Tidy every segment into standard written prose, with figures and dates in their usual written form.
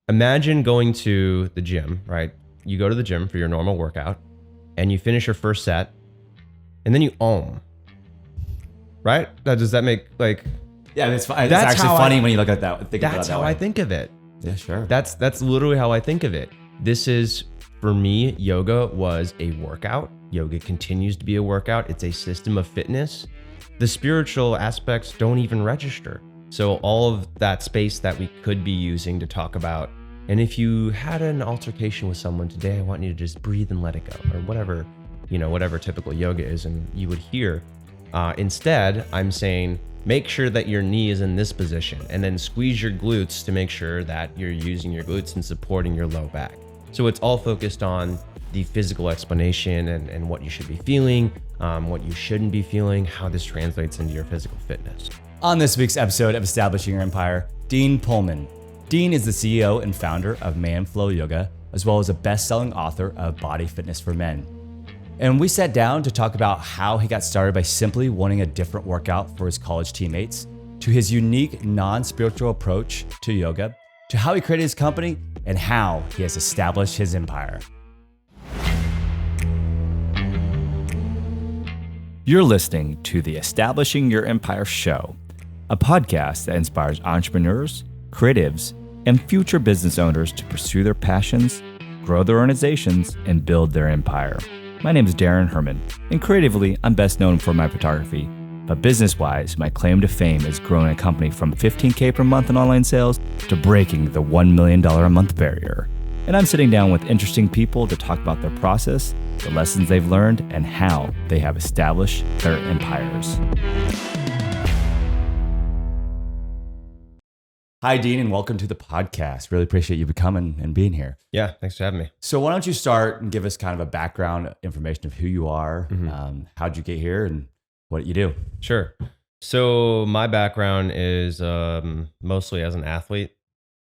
Imagine going to the gym, right? You go to the gym for your normal workout and you finish your first set and then you right? Does that make like... Yeah, it's actually funny when you look at that. That's how I think of it. Yeah, sure. That's literally how I think of it. This is, for me, yoga was a workout. Yoga continues to be a workout. It's a system of fitness. The spiritual aspects don't even register. So all of that space that we could be using to talk about, and if you had an altercation with someone today, I want you to just breathe and let it go, or whatever typical yoga is, and you would hear. Instead, I'm saying, make sure that your knee is in this position and then squeeze your glutes to make sure that you're using your glutes and supporting your low back. So it's all focused on the physical explanation and what you should be feeling, what you shouldn't be feeling, how this translates into your physical fitness. On this week's episode of Establishing Your Empire, Dean Pohlman. Dean is the CEO and founder of Man Flow Yoga, as well as a best-selling author of Body Fitness for Men. And we sat down to talk about how he got started by simply wanting a different workout for his college teammates, to his unique non-spiritual approach to yoga, to how he created his company, and how he has established his empire. You're listening to the Establishing Your Empire show, a podcast that inspires entrepreneurs, creatives, and future business owners to pursue their passions, grow their organizations, and build their empire. My name is Daran Herrman, and creatively, I'm best known for my photography. But business-wise, my claim to fame is growing a company from $15K per month in online sales to breaking the $1 million a month barrier. And I'm sitting down with interesting people to talk about their process, the lessons they've learned, and how they have established their empires. Hi, Dean, and welcome to the podcast. Really appreciate you coming and being here. Yeah, thanks for having me. So why don't you start and give us kind of a background information of who you are, how'd you get here, and what you do? Sure. So my background is mostly as an athlete.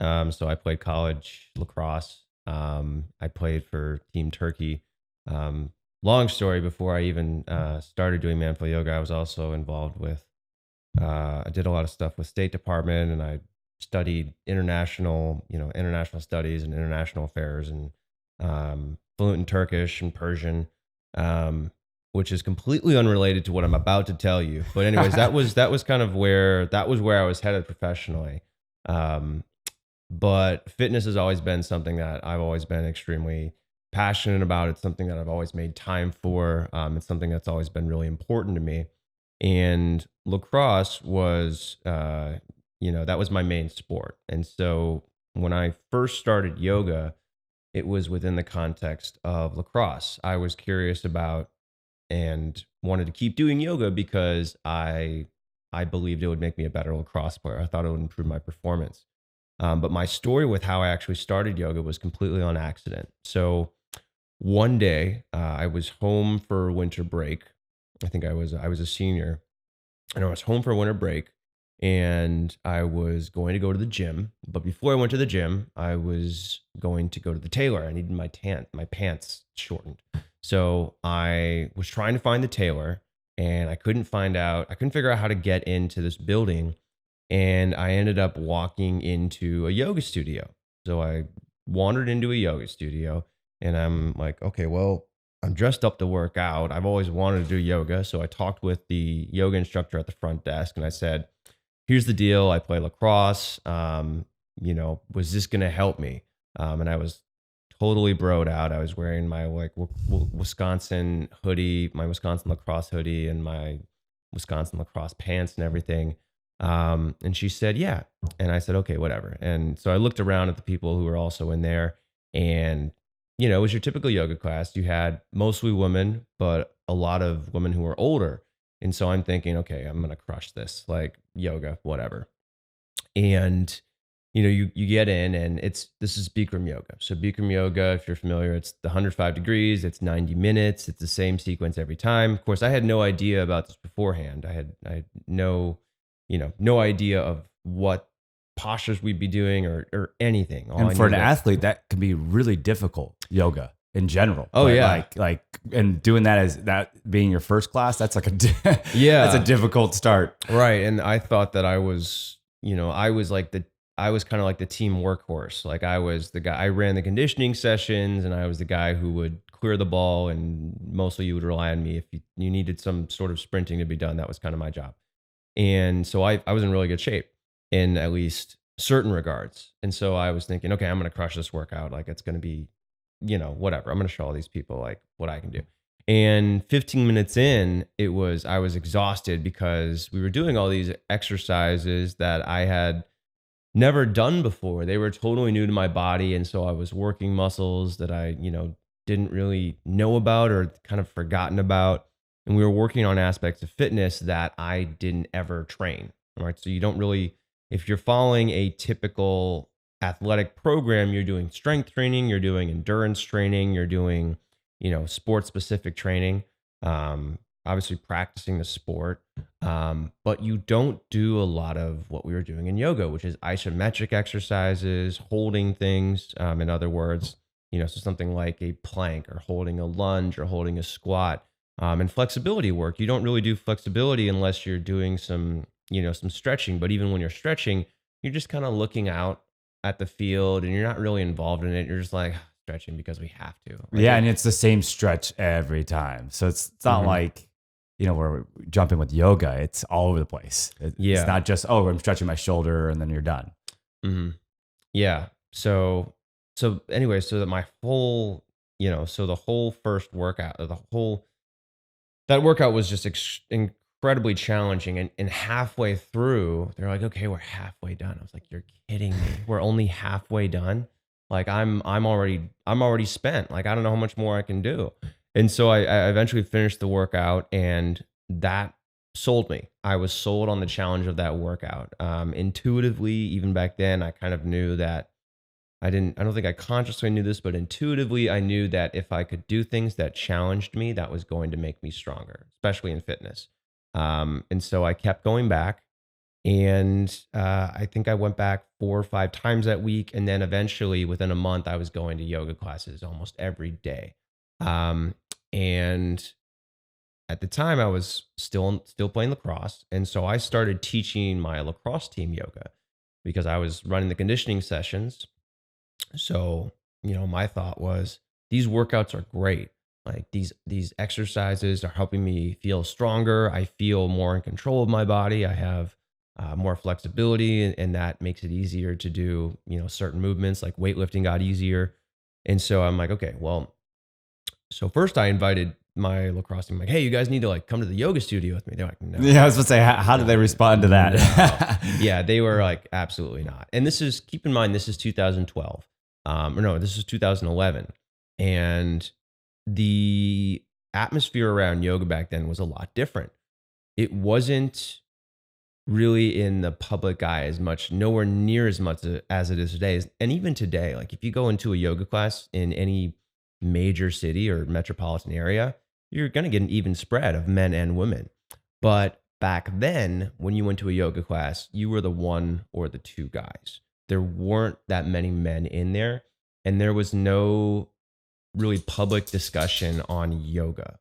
So I played college lacrosse. I played for Team Turkey. Long story, before I even started doing Man Flow Yoga, I was also involved with, I did a lot of stuff with State Department, and I studied international studies and international affairs, and fluent in Turkish and Persian, which is completely unrelated to what I'm about to tell you. But anyways, that was kind of where I was headed professionally. But fitness has always been something that I've always been extremely passionate about. It's something that I've always made time for. It's something that's always been really important to me. And lacrosse was, that was my main sport. And so when I first started yoga, it was within the context of lacrosse. I was curious about and wanted to keep doing yoga because I believed it would make me a better lacrosse player. I thought it would improve my performance. But my story with how I actually started yoga was completely on accident. So one day I was home for winter break. I think I was a senior, and I was home for winter break, and I was going to go to the gym. But before I went to the gym, I was going to go to the tailor. I needed my pants shortened. So I was trying to find the tailor, and I couldn't figure out how to get into this building. And I ended up walking into a yoga studio. So I wandered into a yoga studio, and I'm like, okay, well, I'm dressed up to work out. I've always wanted to do yoga. So I talked with the yoga instructor at the front desk, and I said, here's the deal. I play lacrosse. Was this going to help me? And I was totally broed out. I was wearing my Wisconsin hoodie, my Wisconsin lacrosse hoodie, and my Wisconsin lacrosse pants and everything. And she said, yeah. And I said, okay, whatever. And so I looked around at the people who were also in there, and, it was your typical yoga class. You had mostly women, but a lot of women who were older. And so I'm thinking, okay, I'm going to crush this, like yoga, whatever. And, you get in, and this is Bikram yoga. So Bikram yoga, if you're familiar, it's the 105 degrees, it's 90 minutes. It's the same sequence every time. Of course, I had no idea about this beforehand. I had no idea of what postures we'd be doing or anything. And for an athlete, that can be really difficult, yoga in general. Oh, but yeah. And doing that as that being your first class, that's like yeah, that's a difficult start. Right. And I thought that I was like I was kind of like the team workhorse. Like I was the guy, I ran the conditioning sessions, and I was the guy who would clear the ball, and mostly you would rely on me if you needed some sort of sprinting to be done. That was kind of my job. And so I was in really good shape in at least certain regards. And so I was thinking, okay, I'm going to crush this workout. Like it's going to be, whatever. I'm going to show all these people like what I can do. And 15 minutes in, I was exhausted because we were doing all these exercises that I had never done before. They were totally new to my body. And so I was working muscles that I, didn't really know about or kind of forgotten about. And we were working on aspects of fitness that I didn't ever train. All right. So you don't really, if you're following a typical athletic program, you're doing strength training, you're doing endurance training, you're doing, sport specific training. Obviously practicing the sport. But you don't do a lot of what we were doing in yoga, which is isometric exercises, holding things. In other words, so something like a plank or holding a lunge or holding a squat, and flexibility work. You don't really do flexibility unless you're doing some stretching. But even when you're stretching, you're just kind of looking out at the field and you're not really involved in it. You're just like stretching because we have to. Yeah. And it's the same stretch every time. So it's not like, we're jumping with yoga. It's all over the place. It's not just, I'm stretching my shoulder and then you're done. Mm-hmm. Yeah. So anyway, so that my whole, so the whole first workout, that workout was just incredibly challenging. And halfway through, they're like, okay, we're halfway done. I was like, you're kidding me. We're only halfway done. Like I'm already spent. Like, I don't know how much more I can do. And so I eventually finished the workout, and that sold me. I was sold on the challenge of that workout. Intuitively, even back then, I kind of knew that I don't think I consciously knew this, but intuitively I knew that if I could do things that challenged me, that was going to make me stronger, especially in fitness. And so I kept going back, and I think I went back 4 or 5 times that week. And then eventually within a month, I was going to yoga classes almost every day. And at the time I was still playing lacrosse. And so I started teaching my lacrosse team yoga because I was running the conditioning sessions. So, my thought was these workouts are great. Like these exercises are helping me feel stronger. I feel more in control of my body. I have more flexibility, and that makes it easier to do, certain movements like weightlifting got easier. And so I'm like, okay, well, so first I invited my lacrosse team, like, hey, you guys need to like come to the yoga studio with me. They're like, no. Yeah, I was going to say, how did they respond to that? No. Yeah, they were like, absolutely not. And keep in mind, this is 2012. This is 2011. And the atmosphere around yoga back then was a lot different. It wasn't really in the public eye as much, nowhere near as much as it is today. And even today, like if you go into a yoga class in any major city or metropolitan area, you're going to get an even spread of men and women. But back then, when you went to a yoga class, you were the one or the two guys. There weren't that many men in there, and there was no really public discussion on yoga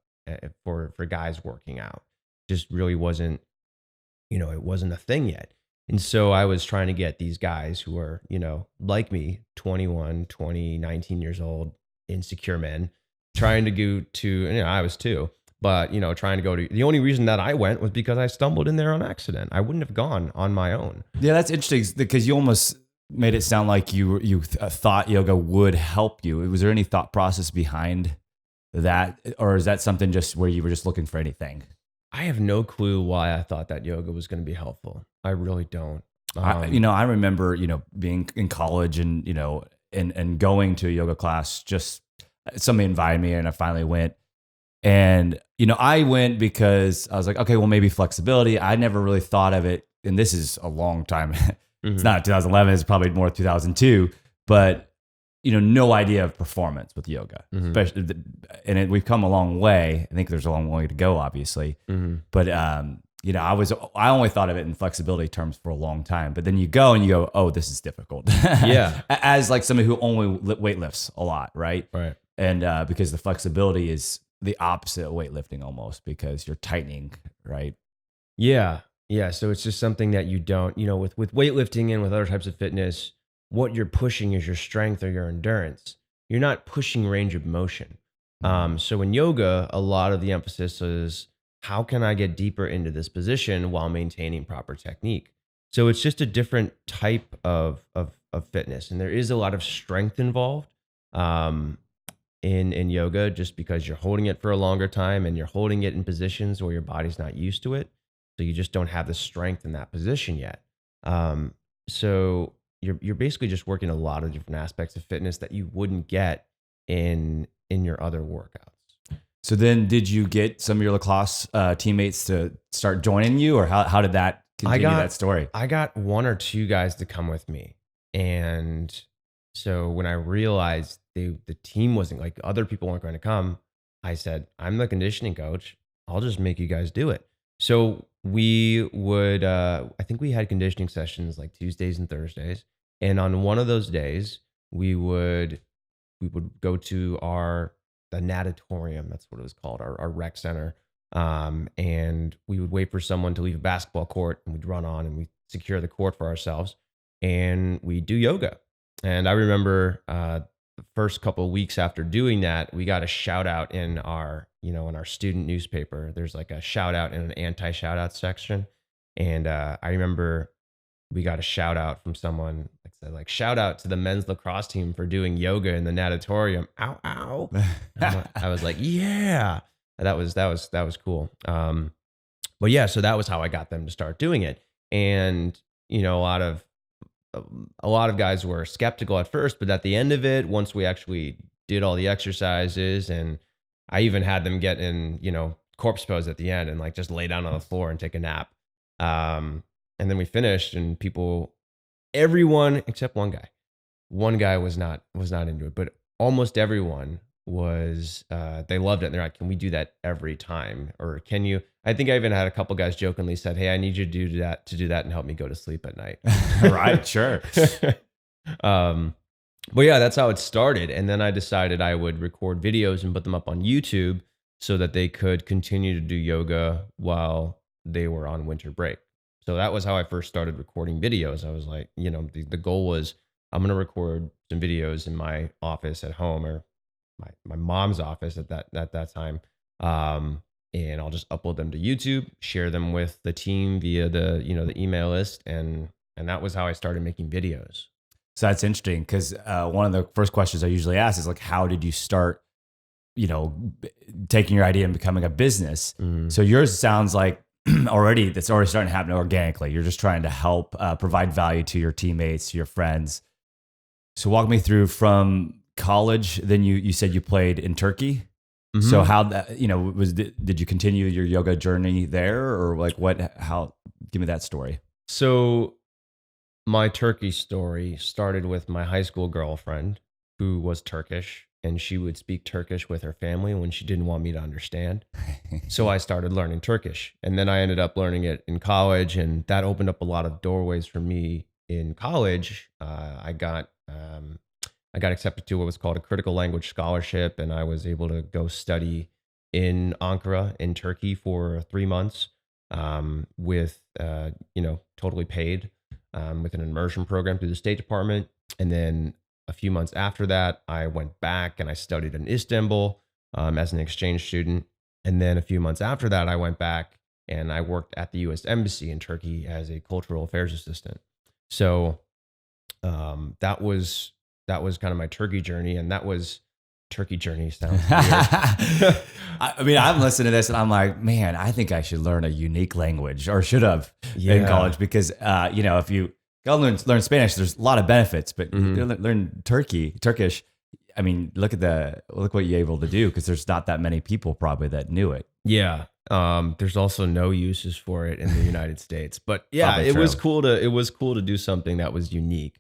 for guys working out. Just really wasn't, it wasn't a thing yet. And so I was trying to get these guys who are, like me, 21, 20, 19 years old, insecure men, trying to go to, I was too, but, trying to go to, the only reason that I went was because I stumbled in there on accident. I wouldn't have gone on my own. Yeah, that's interesting because you almost made it sound like you thought yoga would help you. Was there any thought process behind that? Or is that something just where you were just looking for anything? I have no clue why I thought that yoga was going to be helpful. I really don't. I remember, being in college and, and going to a yoga class, just somebody invited me and I finally went. And, I went because I was like, okay, well, maybe flexibility. I never really thought of it. And this is a long time. It's not 2011. It's probably more 2002. But, no idea of performance with yoga. Especially, and we've come a long way. I think there's a long way to go, obviously. But, I only thought of it in flexibility terms for a long time. But then you go and you go, oh, this is difficult. Yeah. As like somebody who only weightlifts a lot, right? Right. And because the flexibility is the opposite of weightlifting almost because you're tightening, right? Yeah. Yeah, so it's just something that you don't, with weightlifting and with other types of fitness, what you're pushing is your strength or your endurance. You're not pushing range of motion. Mm. So in yoga, a lot of the emphasis is how can I get deeper into this position while maintaining proper technique? So it's just a different type of fitness, and there is a lot of strength involved. Um, in yoga, just because you're holding it for a longer time and you're holding it in positions where your body's not used to it, so you just don't have the strength in that position yet. um, so you're basically just working a lot of different aspects of fitness that you wouldn't get in your other workouts. So then, did you get some of your lacrosse teammates to start joining you, or how did that I continue got that story? I got one or two guys to come with me. And so when I realized the team wasn't, like, other people weren't going to come, I said, "I'm the conditioning coach. I'll just make you guys do it." So we would I think we had conditioning sessions like Tuesdays and Thursdays. And on one of those days, we would go to the natatorium, that's what it was called, our rec center. And we would wait for someone to leave a basketball court, and we'd run on and we secure the court for ourselves, and we do yoga. And I remember the first couple of weeks after doing that, we got a shout out in our student newspaper. There's like a shout out and an anti shout out section. And I remember we got a shout out from someone that said, like, shout out to the men's lacrosse team for doing yoga in the natatorium. Ow, ow. I was like, yeah, that was cool. But yeah, so that was how I got them to start doing it. And, a lot of guys were skeptical at first, but at the end of it, once we actually did all the exercises, and I even had them get in, corpse pose at the end and like just lay down on the floor and take a nap. And then we finished, and everyone except one guy was not into it, but almost everyone was. They loved it. And they're like, "Can we do that every time? Or can you?" I think I even had a couple guys jokingly said, "Hey, I need you to do that and help me go to sleep at night." Right, sure. um, but yeah, that's how it started. And then I decided I would record videos and put them up on YouTube so that they could continue to do yoga while they were on winter break. So that was how I first started recording videos. I was like, the goal was, I'm going to record some videos in my office at home, or my mom's office at that time. And I'll just upload them to YouTube, share them with the team via the email list. And that was how I started making videos. So that's interesting, because one of the first questions I usually ask is like, how did you start, taking your idea and becoming a business? Mm. So yours sounds like that's already starting to happen organically. You're just trying to help provide value to your teammates, to your friends. So walk me through from college. Then you said you played in Turkey. Mm-hmm. So how that, did you continue your yoga journey there, or like give me that story. So my Turkey story started with my high school girlfriend, who was Turkish, and she would speak Turkish with her family when she didn't want me to understand. So I started learning Turkish, and then I ended up learning it in college, and that opened up a lot of doorways for me in college. I got accepted to what was called a critical language scholarship, and I was able to go study in Ankara in Turkey for 3 months, with totally paid, with an immersion program through the State Department. And then a few months after that, I went back and I studied in Istanbul, as an exchange student. And then a few months after that, I went back and I worked at the U.S. Embassy in Turkey as a cultural affairs assistant. So that was kind of my Turkey journey, and Turkey journey sounds weird. I mean, I'm listening to this and I'm like, man, I think I should learn a unique language, or should have in college, because if you gotta learn Spanish, there's a lot of benefits, but you learn Turkish. I mean, look what you're able to do, because there's not that many people probably that knew it. Yeah. There's also no uses for it in the United States, but yeah, Probably it true. was cool to do something that was unique.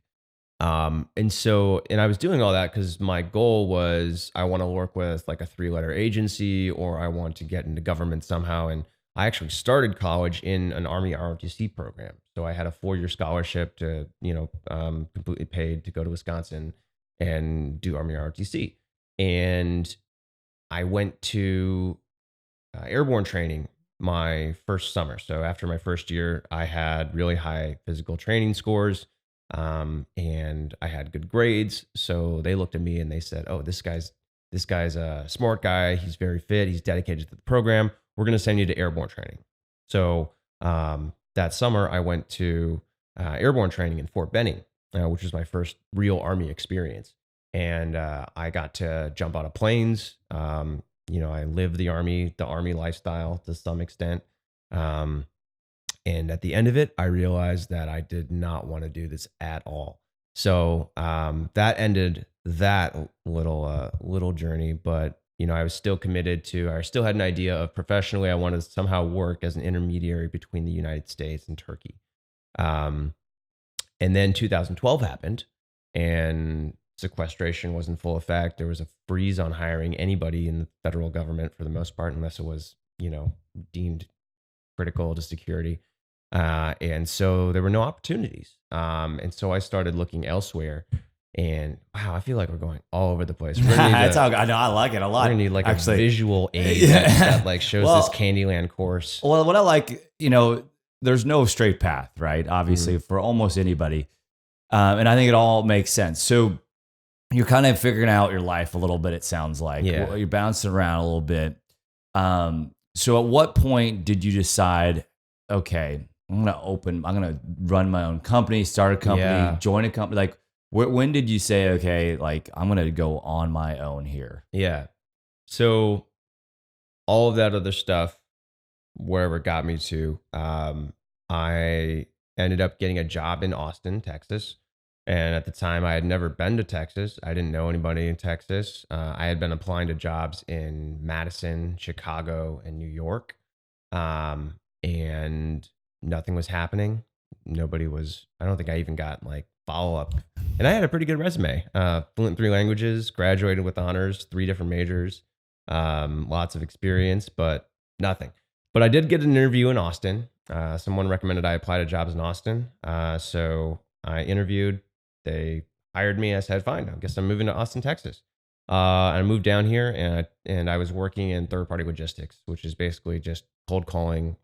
And I was doing all that because my goal was, I want to work with like a 3-letter agency, or I want to get into government somehow. And I actually started college in an Army ROTC program. So I had a 4-year scholarship to, completely paid to go to Wisconsin and do Army ROTC. And I went to airborne training my first summer. So after my first year, I had really high physical training scores, and I had good grades. So they looked at me and they said, "Oh, this guy's a smart guy. He's very fit. He's dedicated to the program. We're going to send you to airborne training." So that summer, I went to airborne training in Fort Benning, which was my first real Army experience. And I got to jump out of planes. I lived the Army lifestyle to some extent. Um, and at the end of it, I realized that I did not want to do this at all. So that ended that little journey. But I was still committed to. I still had an idea of professionally. I wanted to somehow work as an intermediary between the United States and Turkey. Um, and then 2012 happened, and sequestration was in full effect. There was a freeze on hiring anybody in the federal government for the most part, unless it was, deemed critical to security. And so there were no opportunities. And so I started looking elsewhere. And wow, I feel like we're going all over the place. We're gonna need I know, I like it a lot. we're gonna need like Actually, a visual aid yeah. that like shows Well, this Candyland course. Well, what I like, there's no straight path, right? Obviously, for almost anybody. And I think it all makes sense. So you're kind of figuring out your life a little bit, it sounds like. Yeah. Well, you're bouncing around a little bit. So at what point did you decide, okay, I'm going to run my own company, start a company, join a company? Like, when did you say, okay, like I'm going to go on my own here? Yeah. So all of that other stuff, wherever it got me to, I ended up getting a job in Austin, Texas. And at the time, I had never been to Texas. I didn't know anybody in Texas. I had been applying to jobs in Madison, Chicago, and New York. And nothing was happening. I don't think I even got like follow up. And I had a pretty good resume, fluent in 3 languages, graduated with honors, 3 different majors, lots of experience, but nothing. But I did get an interview in Austin. Someone recommended I apply to jobs in Austin. So I interviewed. They hired me. I said, fine, I guess I'm moving to Austin, Texas. I moved down here, and I was working in third-party logistics, which is basically just cold calling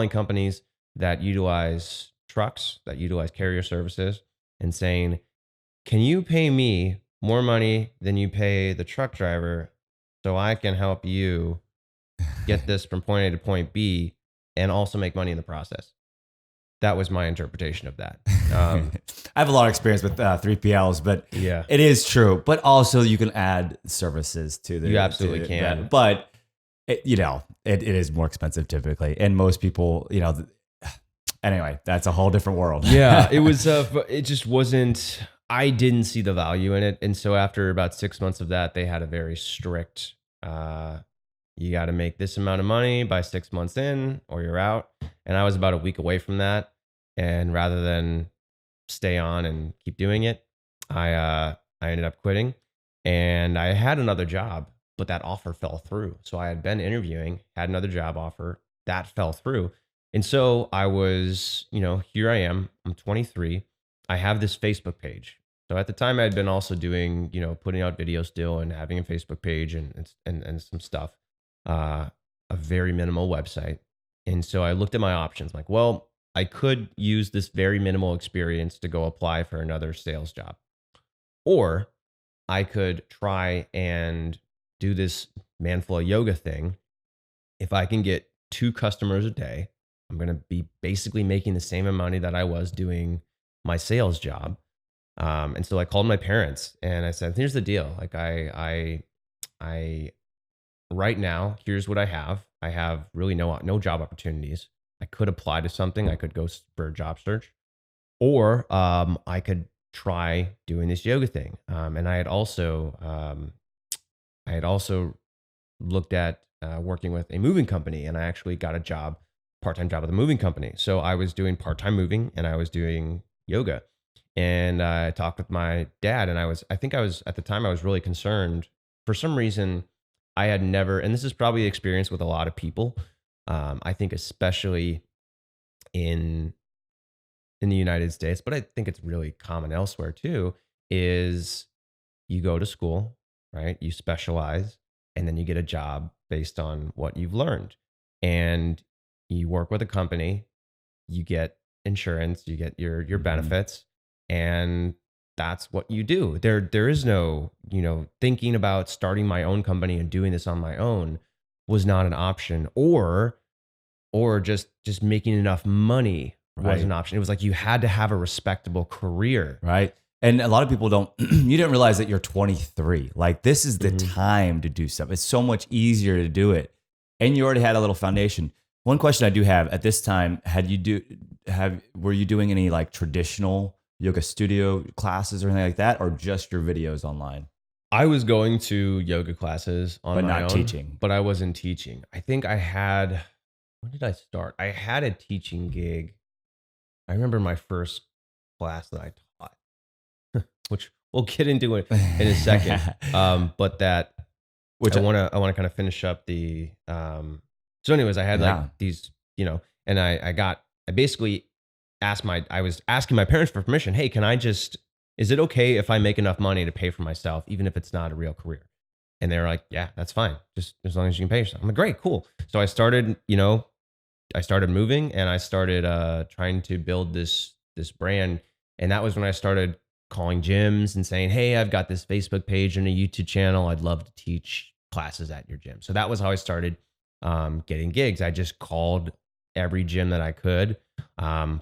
companies that utilize trucks, that utilize carrier services, and saying, can you pay me more money than you pay the truck driver so I can help you get this from point A to point B and also make money in the process? That was my interpretation of that. I have a lot of experience with 3PLs, but Yeah. it is true. But also you can add services to the. You absolutely can. But it is more expensive typically, and most people, anyway, that's a whole different world. Yeah, it just wasn't. I didn't see the value in it, and so after about 6 months of that, they had a very strict. You got to make this amount of money by 6 months in, or you're out. And I was about a week away from that. And rather than stay on and keep doing it, I ended up quitting. And I had another job, but that offer fell through. So I had been interviewing, had another job offer that fell through. And so I was, here I am. I'm 23. I have this Facebook page. So at the time I had been also doing, putting out videos still and having a Facebook page and some stuff. A very minimal website. And so I looked at my options like, well, I could use this very minimal experience to go apply for another sales job. Or I could try and do this man flow yoga thing. If I can get 2 customers a day, I'm going to be basically making the same amount of money that I was doing my sales job. And so I called my parents and I said, here's the deal. Like I right now, here's what I have. I have really no job opportunities. I could apply to something. I could go for a job search, or I could try doing this yoga thing. And I had also looked at working with a moving company, and I actually got a part-time job with a moving company. So I was doing part-time moving, and I was doing yoga. And I talked with my dad, and I think I was at the time I was really concerned for some reason. I had never, and this is probably the experience with a lot of people. I think especially in the United States, but I think it's really common elsewhere too, is you go to school, right? You specialize, and then you get a job based on what you've learned. and you work with a company, you get insurance, you get your benefits, and that's what you do. There is no, thinking about starting my own company and doing this on my own was not an option, or just making enough money was an Right. option. It was like you had to have a respectable career. Right. And a lot of people don't, you didn't realize that you're 23. Like, this is the Mhm. time to do stuff. It's so much easier to do it. And you already had a little foundation. One question I do have at this time, were you doing any like traditional yoga studio classes or anything like that, or just your videos online, I was going to yoga classes on but my not own, teaching? but I wasn't teaching. I think I had, when did I start? I had a teaching gig. I remember my first class that I taught, which we'll get into it in a second. But that Which, I want to kind of finish up the so anyways, I had like yeah. these, and I basically I was asking my parents for permission. Hey, is it okay if I make enough money to pay for myself, even if it's not a real career? And they were like, yeah, that's fine. Just as long as you can pay yourself. I'm like, great, cool. So I started moving, and I started trying to build this brand. And that was when I started calling gyms and saying, hey, I've got this Facebook page and a YouTube channel. I'd love to teach classes at your gym. So that was how I started getting gigs. I just called every gym that I could,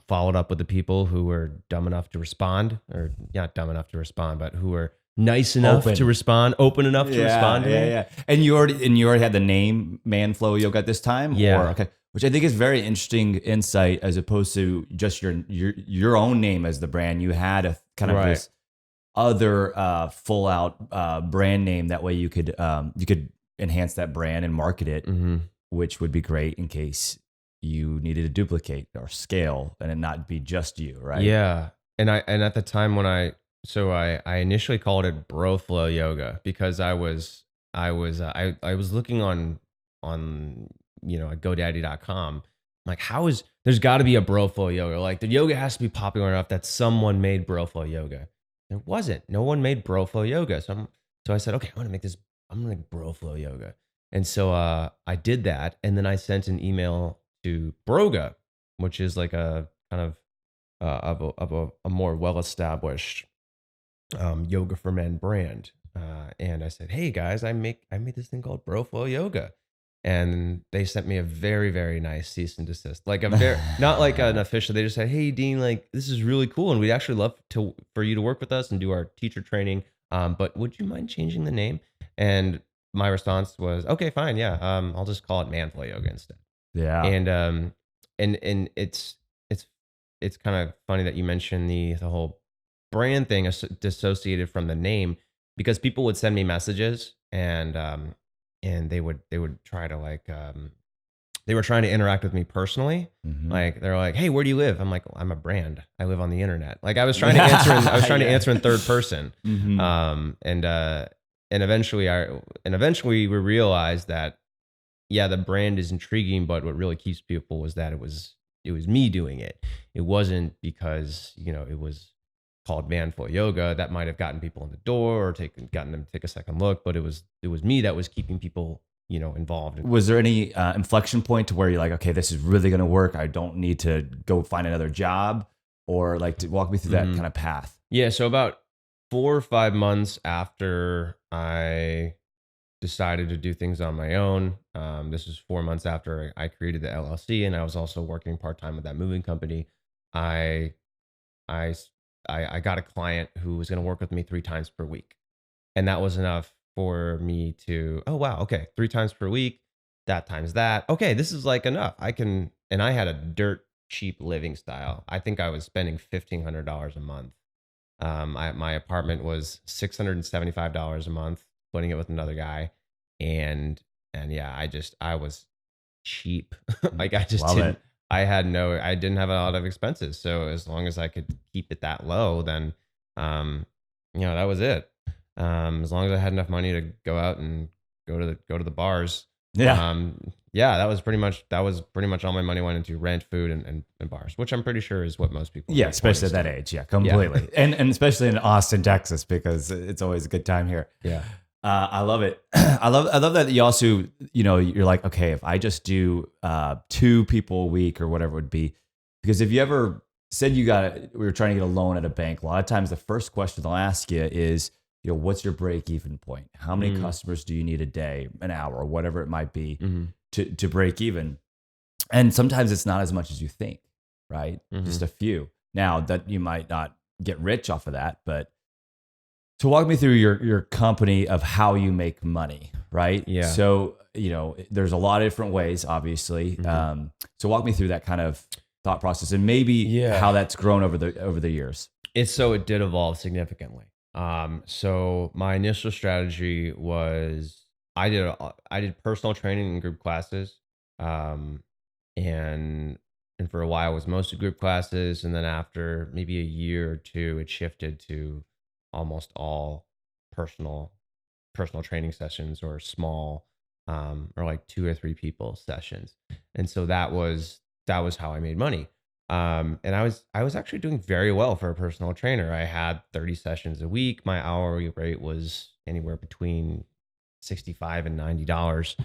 followed up with the people who were dumb enough to respond, or not dumb enough to respond, but who were nice enough Open. to respond, open enough to respond to me. Yeah. And you already had the name Manflow Yoga at this time? Yeah. Or, okay. Which I think is very interesting insight, as opposed to just your own name as the brand. You had a kind of Right. this other full out brand name. That way you could enhance that brand and market it, Mm-hmm. which would be great in case you needed to duplicate or scale and it not be just you, right? Yeah. And at the time when I initially called it Bro Flow Yoga because I was looking on GoDaddy.com. Like, there's got to be a Bro Flow Yoga. Like, the yoga has to be popular enough that someone made Bro Flow Yoga. There wasn't. No one made Bro Flow Yoga. So I said, okay, I'm gonna make Bro Flow Yoga. And so I did that, and then I sent an email to Broga, which is like a kind of a more well established yoga for men brand. And I said, hey guys, I made this thing called Bro Flow Yoga. And they sent me a very, very nice cease and desist, like a very, not like an official. They just said, hey Dean, like, this is really cool, and we'd actually love for you to work with us and do our teacher training. But would you mind changing the name? And my response was, okay, fine, yeah. I'll just call it Manflow Yoga instead. Yeah. And it's kind of funny that you mentioned the whole brand thing dissociated from the name, because people would send me messages, and they would try to they were trying to interact with me personally. Mhm. Like, they're like, hey, where do you live? I'm like, I'm a brand. I live on the internet. Like, I was trying to to Yeah. answer in third person. Mhm. And eventually we realized that, yeah, the brand is intriguing, but what really keeps people was that it was me doing it. It wasn't because, it was called Manful Yoga that might have gotten people in the door or gotten them to take a second look, but it was me that was keeping people, involved. Was there any inflection point to where you're like, okay, this is really going to work? I don't need to go find another job, or like, to walk me through that kind of path? Yeah. So about 4 or 5 months after I decided to do things on my own, this was 4 months after I created the LLC, and I was also working part-time with that moving company. I, I, I got a client who was going to work with me 3 times per week. And that was enough for me to, oh, wow, okay, 3 times per week, that times that. Okay, this is like enough. And I had a dirt cheap living style. I think I was spending $1,500 a month. My apartment was $675 a month, splitting it with another guy. And yeah, I was cheap. Like, I just Love didn't, it. I didn't have a lot of expenses. So as long as I could keep it that low, then, that was it. As long as I had enough money to go out and go to the bars. Yeah. Yeah, that was pretty much all my money went into rent, food, and bars, which I'm pretty sure is what most people. Yeah, especially at that age. Yeah, completely. And especially in Austin, Texas, because it's always a good time here. Yeah. I love it. I love that you also, you're like, okay, if I just do 2 people a week or whatever it would be, because if you ever said we were trying to get a loan at a bank, a lot of times the first question they'll ask you is, what's your break even point? How many customers do you need a day, an hour, or whatever it might be to break even? And sometimes it's not as much as you think, right? Just a few. Now that you might not get rich off of that, but to walk me through your company of how you make money, right? Yeah. So, there's a lot of different ways, obviously. So walk me through that kind of thought process and maybe how that's grown over the years. It did evolve significantly. So my initial strategy was I did personal training in group classes. And for a while it was mostly group classes, and then after maybe a year or two it shifted to almost all personal training sessions, or small, or like 2 or 3 people sessions. And so that was how I made money. And I was actually doing very well for a personal trainer. I had 30 sessions a week. My hourly rate was anywhere between 65 and $90.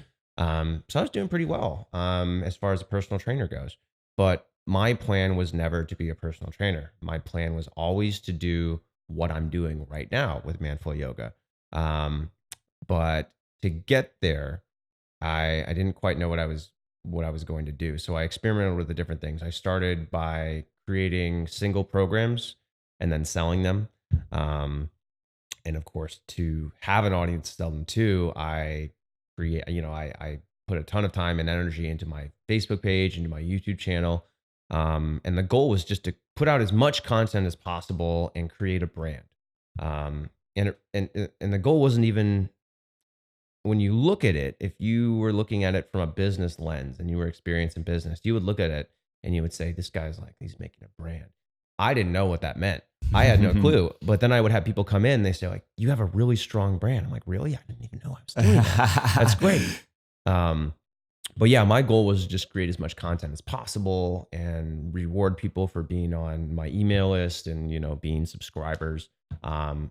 So I was doing pretty well, as far as a personal trainer goes. But my plan was never to be a personal trainer. My plan was always to do what I'm doing right now with Manful Yoga. But to get there, I didn't quite know what I was going to do. So I experimented with the different things. I started by creating single programs and then selling them. And of course, to have an audience to sell them to, I put a ton of time and energy into my Facebook page, into my YouTube channel. And the goal was just to put out as much content as possible and create a brand. And the goal wasn't even, when you look at it, if you were looking at it from a business lens and you were experienced in business, you would look at it and you would say, this guy's like, he's making a brand. I didn't know what that meant. I had no clue. But then I would have people come in, they say like, you have a really strong brand. I'm like, really? I didn't even know I was doing that. That's great. But yeah, my goal was to just create as much content as possible and reward people for being on my email list and, being subscribers, and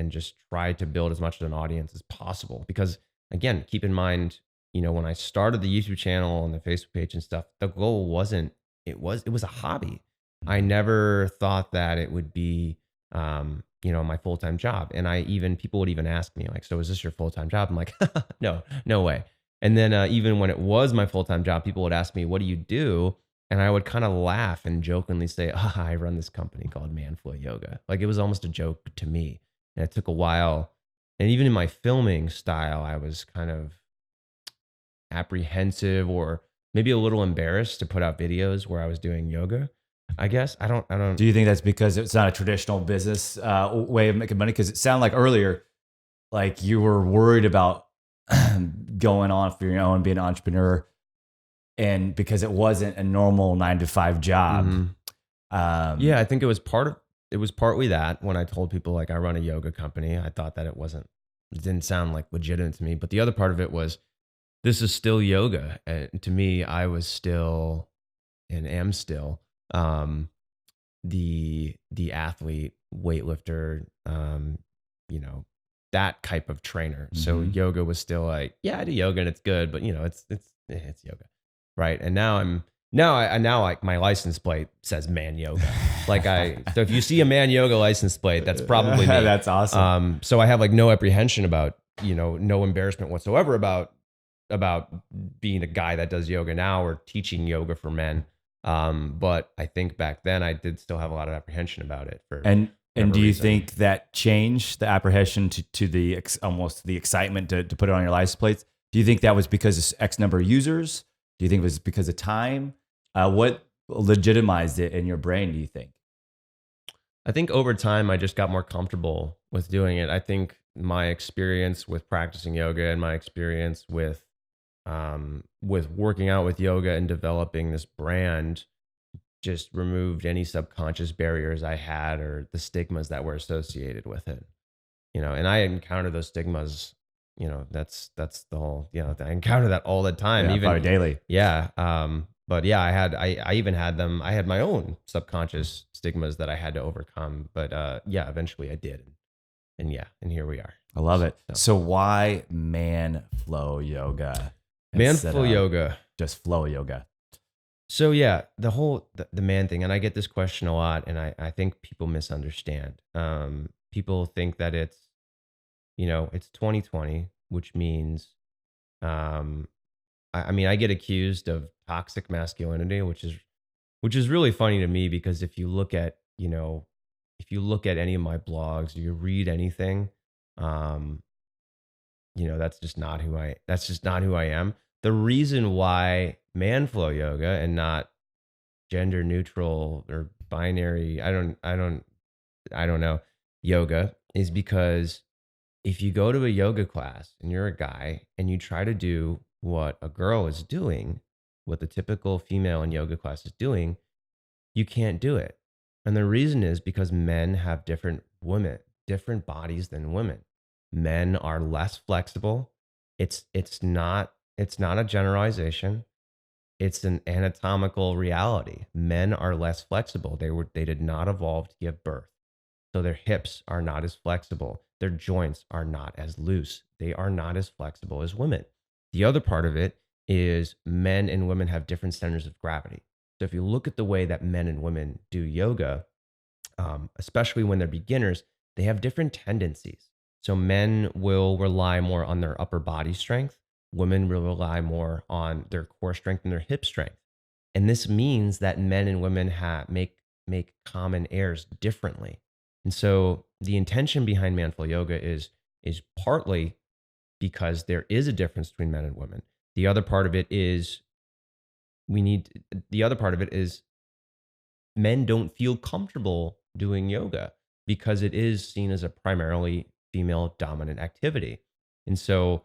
just try to build as much of an audience as possible. Because again, keep in mind, when I started the YouTube channel and the Facebook page and stuff, the goal wasn't, it was a hobby. I never thought that it would be, my full-time job. And people would even ask me like, so is this your full-time job? I'm like, no way. And then even when it was my full-time job, people would ask me, what do you do? And I would kind of laugh and jokingly say, I run this company called Manful Yoga. Like it was almost a joke to me. And it took a while. And even in my filming style, I was kind of apprehensive or maybe a little embarrassed to put out videos where I was doing yoga. I guess I don't. Do you think that's because it's not a traditional business way of making money? Because it sounded like earlier, like you were worried about going on for your own, being an entrepreneur, and because it wasn't a normal 9-to-5 job. Yeah, I think it was partly that when I told people like I run a yoga company, I thought that it didn't sound like legitimate to me. But the other part of it was, this is still yoga. And to me, I was still and am still the athlete, weightlifter, that type of trainer. So yoga was still like, yeah, I do yoga and it's good, but it's yoga. Right. And now like my license plate says man yoga. So if you see a man yoga license plate, that's probably me. That's awesome. So I have like no apprehension about, no embarrassment whatsoever about being a guy that does yoga now or teaching yoga for men. But I think back then I did still have a lot of apprehension about it. And do you think that changed the apprehension to the almost the excitement to put it on your license plates? Do you think that was because of X number of users? Do you think it was because of time? What legitimized it in your brain, do you think? I think over time I just got more comfortable with doing it. I think my experience with practicing yoga and my experience with working out with yoga and developing this brand just removed any subconscious barriers I had or the stigmas that were associated with it. And I encounter those stigmas, that's the whole, I encounter that all the time, even probably daily. Yeah. But yeah, I even had them. I had my own subconscious stigmas that I had to overcome, but yeah, eventually I did. and here we are. I love it. So, So why man flow yoga man instead flow of yoga. just flow yoga? So yeah, the man thing, and I get this question a lot, and I think people misunderstand. People think that it's 2020, which means um, I mean I get accused of toxic masculinity, which is really funny to me because if you look at any of my blogs or you read anything, um, that's just not who I am. The reason why man flow yoga and not gender neutral or binary, I don't know, yoga is because if you go to a yoga class and you're a guy and you try to do what a girl is doing, what the typical female in yoga class is doing, you can't do it. And the reason is because men have different bodies than women. Men are less flexible. It's not a generalization. It's an anatomical reality. Men are less flexible. They did not evolve to give birth. So their hips are not as flexible. Their joints are not as loose. They are not as flexible as women. The other part of it is men and women have different centers of gravity. So if you look at the way that men and women do yoga, especially when they're beginners, they have different tendencies. So men will rely more on their upper body strength. Women will rely more on their core strength and their hip strength. And this means that men and women make common errors differently. And so the intention behind Manful Yoga is partly because there is a difference between men and women. The other part of it is the other part of it is men don't feel comfortable doing yoga because it is seen as a primarily female dominant activity. And so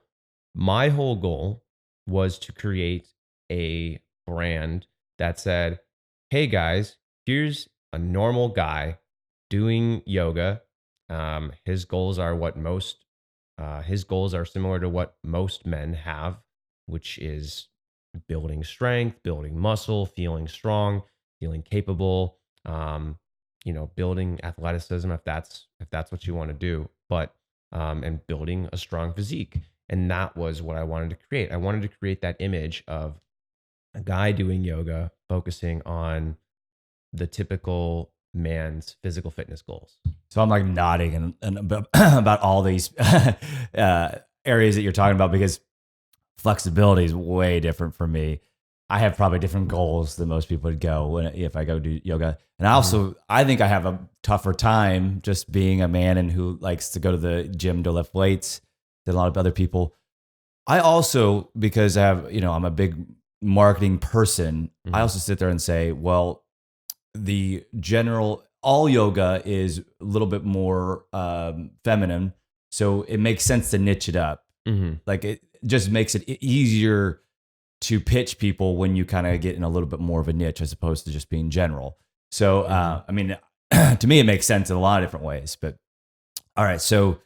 my whole goal was to create a brand that said, hey guys, here's a normal guy doing yoga. His goals are similar to what most men have, which is building strength, building muscle, feeling strong, feeling capable, building athleticism if that's what you want to do, but and building a strong physique. And that was what I wanted to create. I wanted to create that image of a guy doing yoga, focusing on the typical man's physical fitness goals. So I'm like nodding and about all these areas that you're talking about because flexibility is way different for me. I have probably different goals than most people would go if I go do yoga. And I think I have a tougher time just being a man and who likes to go to the gym to lift weights than a lot of other people. I also, because I'm a big marketing person, I also sit there and say, well, all yoga is a little bit more feminine. So it makes sense to niche it up. Like it just makes it easier to pitch people when you kind of get in a little bit more of a niche as opposed to just being general. So, I mean, to me, it makes sense in a lot of different ways, but all right. So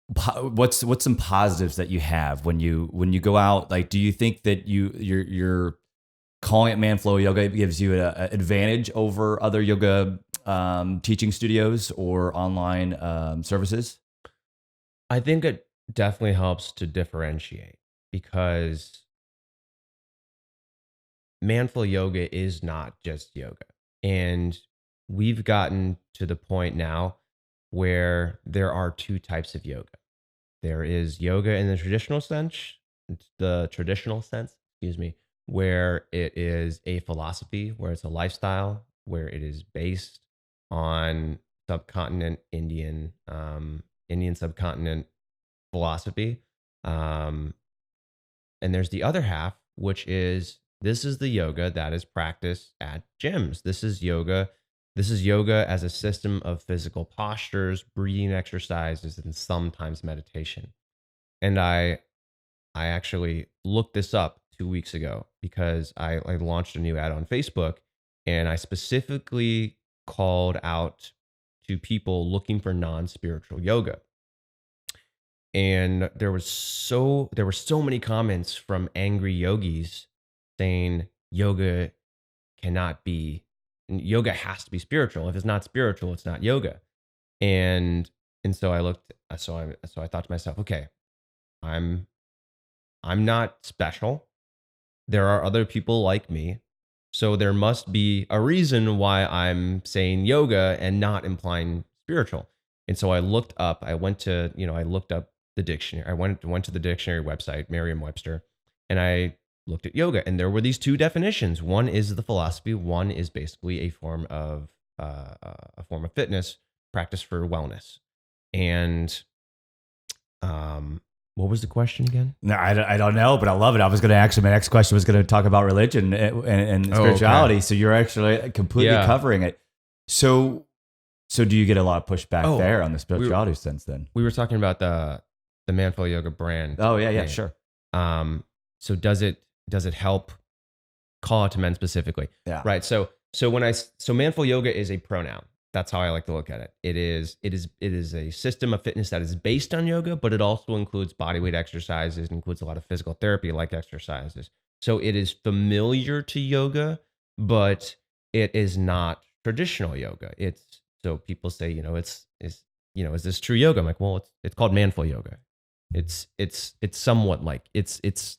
what's some positives that you have when you go out? Like, do you think that you're calling it Manflow Yoga gives you an advantage over other yoga teaching studios or online services? I think it definitely helps to differentiate because Manful Yoga is not just yoga. And we've gotten to the point now where there are two types of yoga. There is yoga in the traditional sense, excuse me, where it is a philosophy, where it's a lifestyle, where it is based on subcontinent Indian subcontinent philosophy. Um, and there's the other half, which is this is the yoga that is practiced at gyms. This is yoga. This is yoga as a system of physical postures, breathing exercises, and sometimes meditation. And I actually looked this up 2 weeks ago because I launched a new ad on Facebook and I specifically called out to people looking for non-spiritual yoga. And there were so many comments from angry yogis saying yoga has to be spiritual. If it's not spiritual, it's not yoga. And And so I thought to myself, okay, I'm I'm not special. There are other people like me. So there must be a reason why I'm saying yoga and not implying spiritual. And so I looked up the dictionary. I went to the dictionary website, Merriam-Webster, and I looked at yoga, and there were these two definitions. One is the philosophy. One is basically a form of fitness practice for wellness. And what was the question again? No, I don't know, but I love it. I was going to actually, my next question was going to talk about religion and spirituality. Okay. So you're actually completely covering it. So do you get a lot of pushback there on the spirituality sense then? We were talking about the Manful Yoga brand. Oh yeah, name. sure. So does it help call out to men specifically? Yeah. Right. So Manful Yoga is a pronoun. That's how I like to look at it. It is a system of fitness that is based on yoga, but it also includes bodyweight exercises, includes a lot of physical therapy like exercises. So it is familiar to yoga, but it is not traditional yoga. So people say, is this true yoga? I'm like, well, it's called Manful Yoga. It's somewhat like it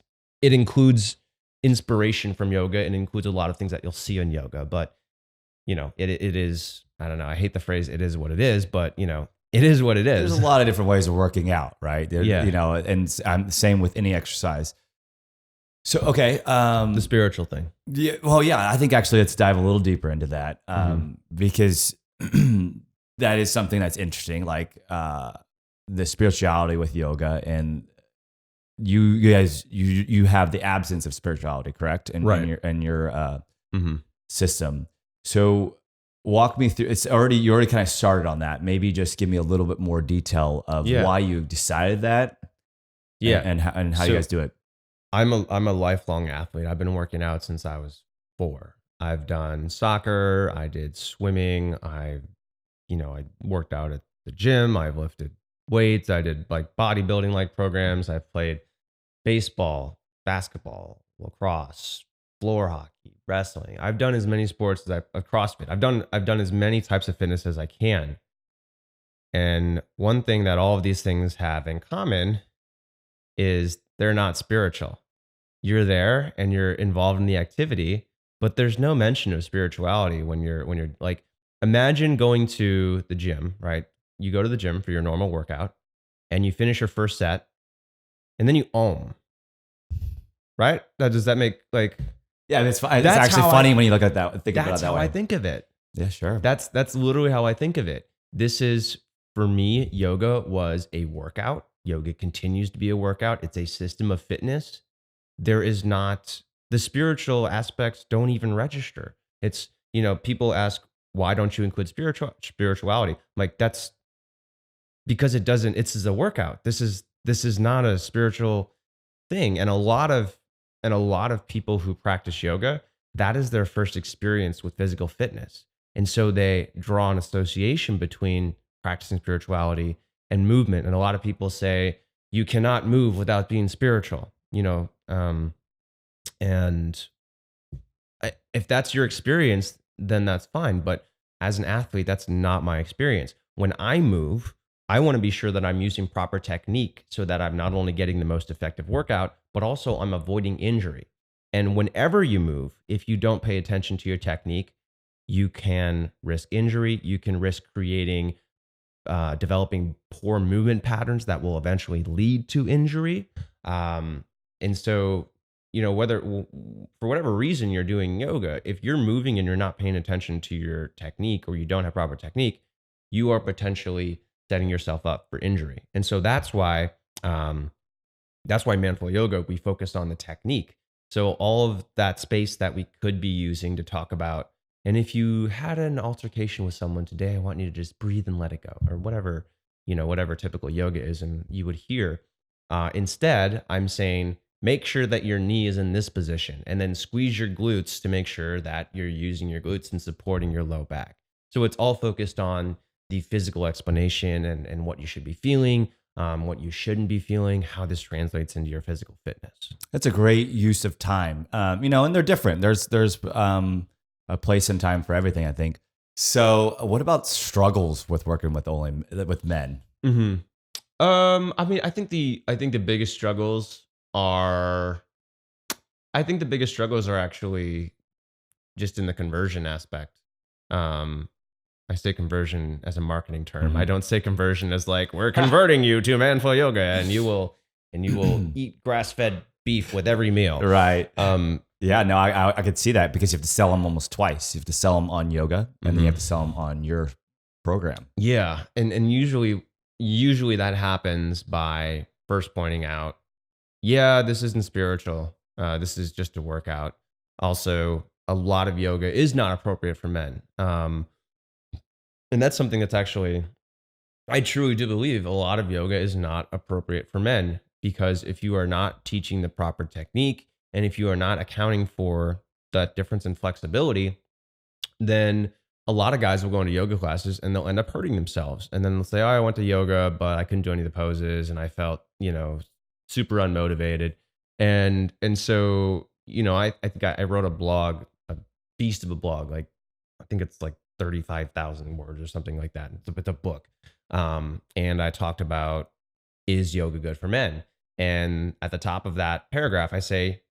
includes inspiration from yoga and includes a lot of things that you'll see in yoga, but it is, I don't know, I hate the phrase it is what it is, but it is what it is. There's a lot of different ways of working out, right? Yeah. And I'm same with any exercise. So, okay. The spiritual thing. Yeah. Well, yeah, I think actually let's dive a little deeper into that because that is something that's interesting, like the spirituality with yoga, and you guys, you have the absence of spirituality, correct? In your system. So walk me through. You already kind of started on that. Maybe just give me a little bit more detail of why you decided that. Yeah, and how you guys do it. I'm a lifelong athlete. I've been working out since I was 4. I've done soccer. I did swimming. I worked out at the gym. I've lifted weights. I did like bodybuilding like programs. I've played baseball, basketball, lacrosse, floor hockey, wrestling. I've done as many sports as CrossFit. I've done as many types of fitness as I can. And one thing that all of these things have in common is they're not spiritual. You're there and you're involved in the activity, but there's no mention of spirituality when you're like, imagine going to the gym, right? You go to the gym for your normal workout and you finish your first set and then you om, right? Does that make like... Yeah, it's actually funny when you look at that. Think about it that way. That's how I think of it. Yeah, sure. That's literally how I think of it. This is, for me, yoga was a workout. Yoga continues to be a workout. It's a system of fitness. There is not, the spiritual aspects don't even register. It's, people ask, why don't you include spirituality? I'm like, that's because it doesn't, it's a workout. This is not a spiritual thing. And a lot of people who practice yoga, that is their first experience with physical fitness. And so they draw an association between practicing spirituality and movement. And a lot of people say, you cannot move without being spiritual, if that's your experience, then that's fine. But as an athlete, that's not my experience. When I move, I want to be sure that I'm using proper technique so that I'm not only getting the most effective workout, but also I'm avoiding injury. And whenever you move, if you don't pay attention to your technique, you can risk injury. You can risk developing poor movement patterns that will eventually lead to injury. And so, whether for whatever reason you're doing yoga, if you're moving and you're not paying attention to your technique or you don't have proper technique, you are potentially setting yourself up for injury. And so that's why Manful Yoga, we focus on the technique. So all of that space that we could be using to talk about, and if you had an altercation with someone today, I want you to just breathe and let it go, or whatever, whatever typical yoga is, and you would hear. Instead, I'm saying, make sure that your knee is in this position and then squeeze your glutes to make sure that you're using your glutes and supporting your low back. So it's all focused on the physical explanation and what you should be feeling, what you shouldn't be feeling, how this translates into your physical fitness. That's a great use of time. And they're different. There's a place and time for everything, I think. So what about struggles with working with men? hmm I mean, I think the biggest struggles are actually just in the conversion aspect. Um, I say conversion as a marketing term. I Mhm. don't say conversion as like we're converting you to manful yoga and you will eat grass fed beef with every meal. Right. Um, Yeah, no, I could see that because you have to sell them almost twice. You have to sell them on yoga, and then you have to mhm. sell them on your program. Yeah, and usually that happens by first pointing out, yeah, this isn't spiritual. This is just a workout. Also, a lot of yoga is not appropriate for men. And that's something that's actually, I truly do believe a lot of yoga is not appropriate for men because if you are not teaching the proper technique and if you are not accounting for that difference in flexibility, then a lot of guys will go into yoga classes and they'll end up hurting themselves. And then they'll say, oh, I went to yoga, but I couldn't do any of the poses and I felt, super unmotivated. And so, I think I wrote a blog, a beast of a blog, like I think it's like 35,000 words or something like that. It's a book. And I talked about, is yoga good for men? And at the top of that paragraph, I say,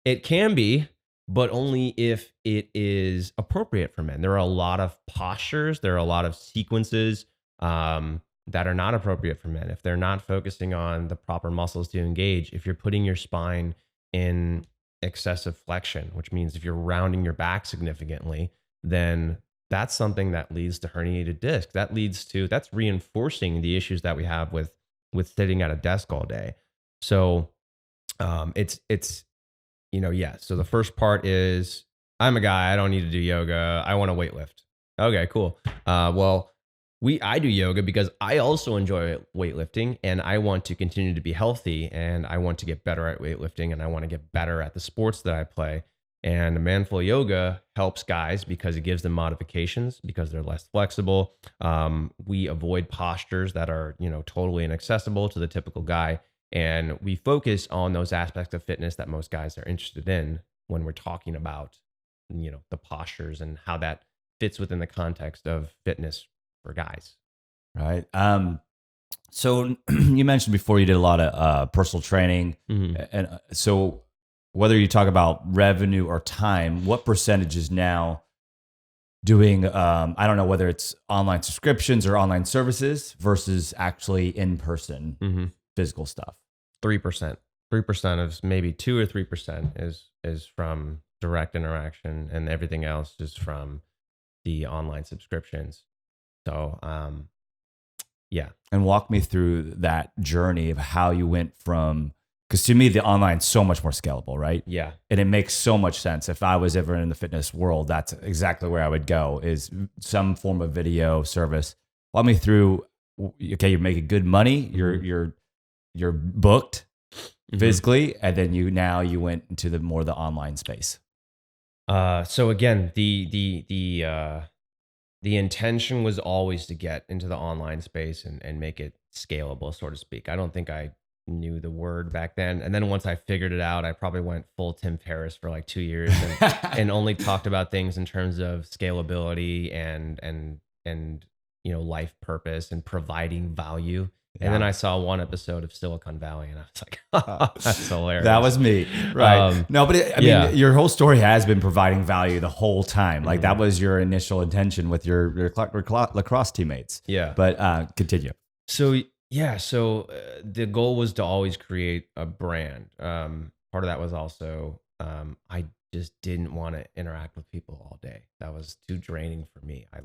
it can be, but only if it is appropriate for men. There are a lot of postures, there are a lot of sequences that are not appropriate for men. If they're not focusing on the proper muscles to engage, if you're putting your spine in excessive flexion, which means if you're rounding your back significantly, then that's something that leads to herniated disc. That's reinforcing the issues that we have with sitting at a desk all day. So it's yeah. So the first part is I'm a guy. I don't need to do yoga. I want to weightlift. Okay, cool. Well, I do yoga because I also enjoy weightlifting and I want to continue to be healthy and I want to get better at weightlifting and I want to get better at the sports that I play. And manful yoga helps guys because it gives them modifications because they're less flexible. We avoid postures that are, totally inaccessible to the typical guy. And we focus on those aspects of fitness that most guys are interested in when we're talking about, the postures and how that fits within the context of fitness for guys. Right. So you mentioned before you did a lot of personal training, Mhm. and so whether you talk about revenue or time, what percentage is now doing? I don't know whether it's online subscriptions or online services versus actually in person Mhm. physical stuff. 3%. 3% of maybe 2 or 3% is from direct interaction and everything else is from the online subscriptions. So yeah. And walk me through that journey of how you went from, because to me the online's so much more scalable, right? Yeah. And it makes so much sense. If I was ever in the fitness world, that's exactly where I would go, is some form of video service. Walk me through. Okay, you're making good money. You're booked Mhm. physically, and then you went into the online space. So again, the intention was always to get into the online space and make it scalable, so to speak. I don't think I knew the word back then. And then once I figured it out, I probably went full Tim Ferriss for like 2 years and only talked about things in terms of scalability and life purpose and providing value. And then Yeah. I saw one episode of Silicon Valley and I was Uh, like, that's That hilarious. was me, right? Um, No, but I yeah. mean, your whole story has been providing value the whole time. Like that Mhm. was your initial intention with your lacrosse teammates. Yeah. But continue. So yeah, so the goal was to always create a brand. Part of that was also I just didn't want to interact with people all day. That was too draining for me. I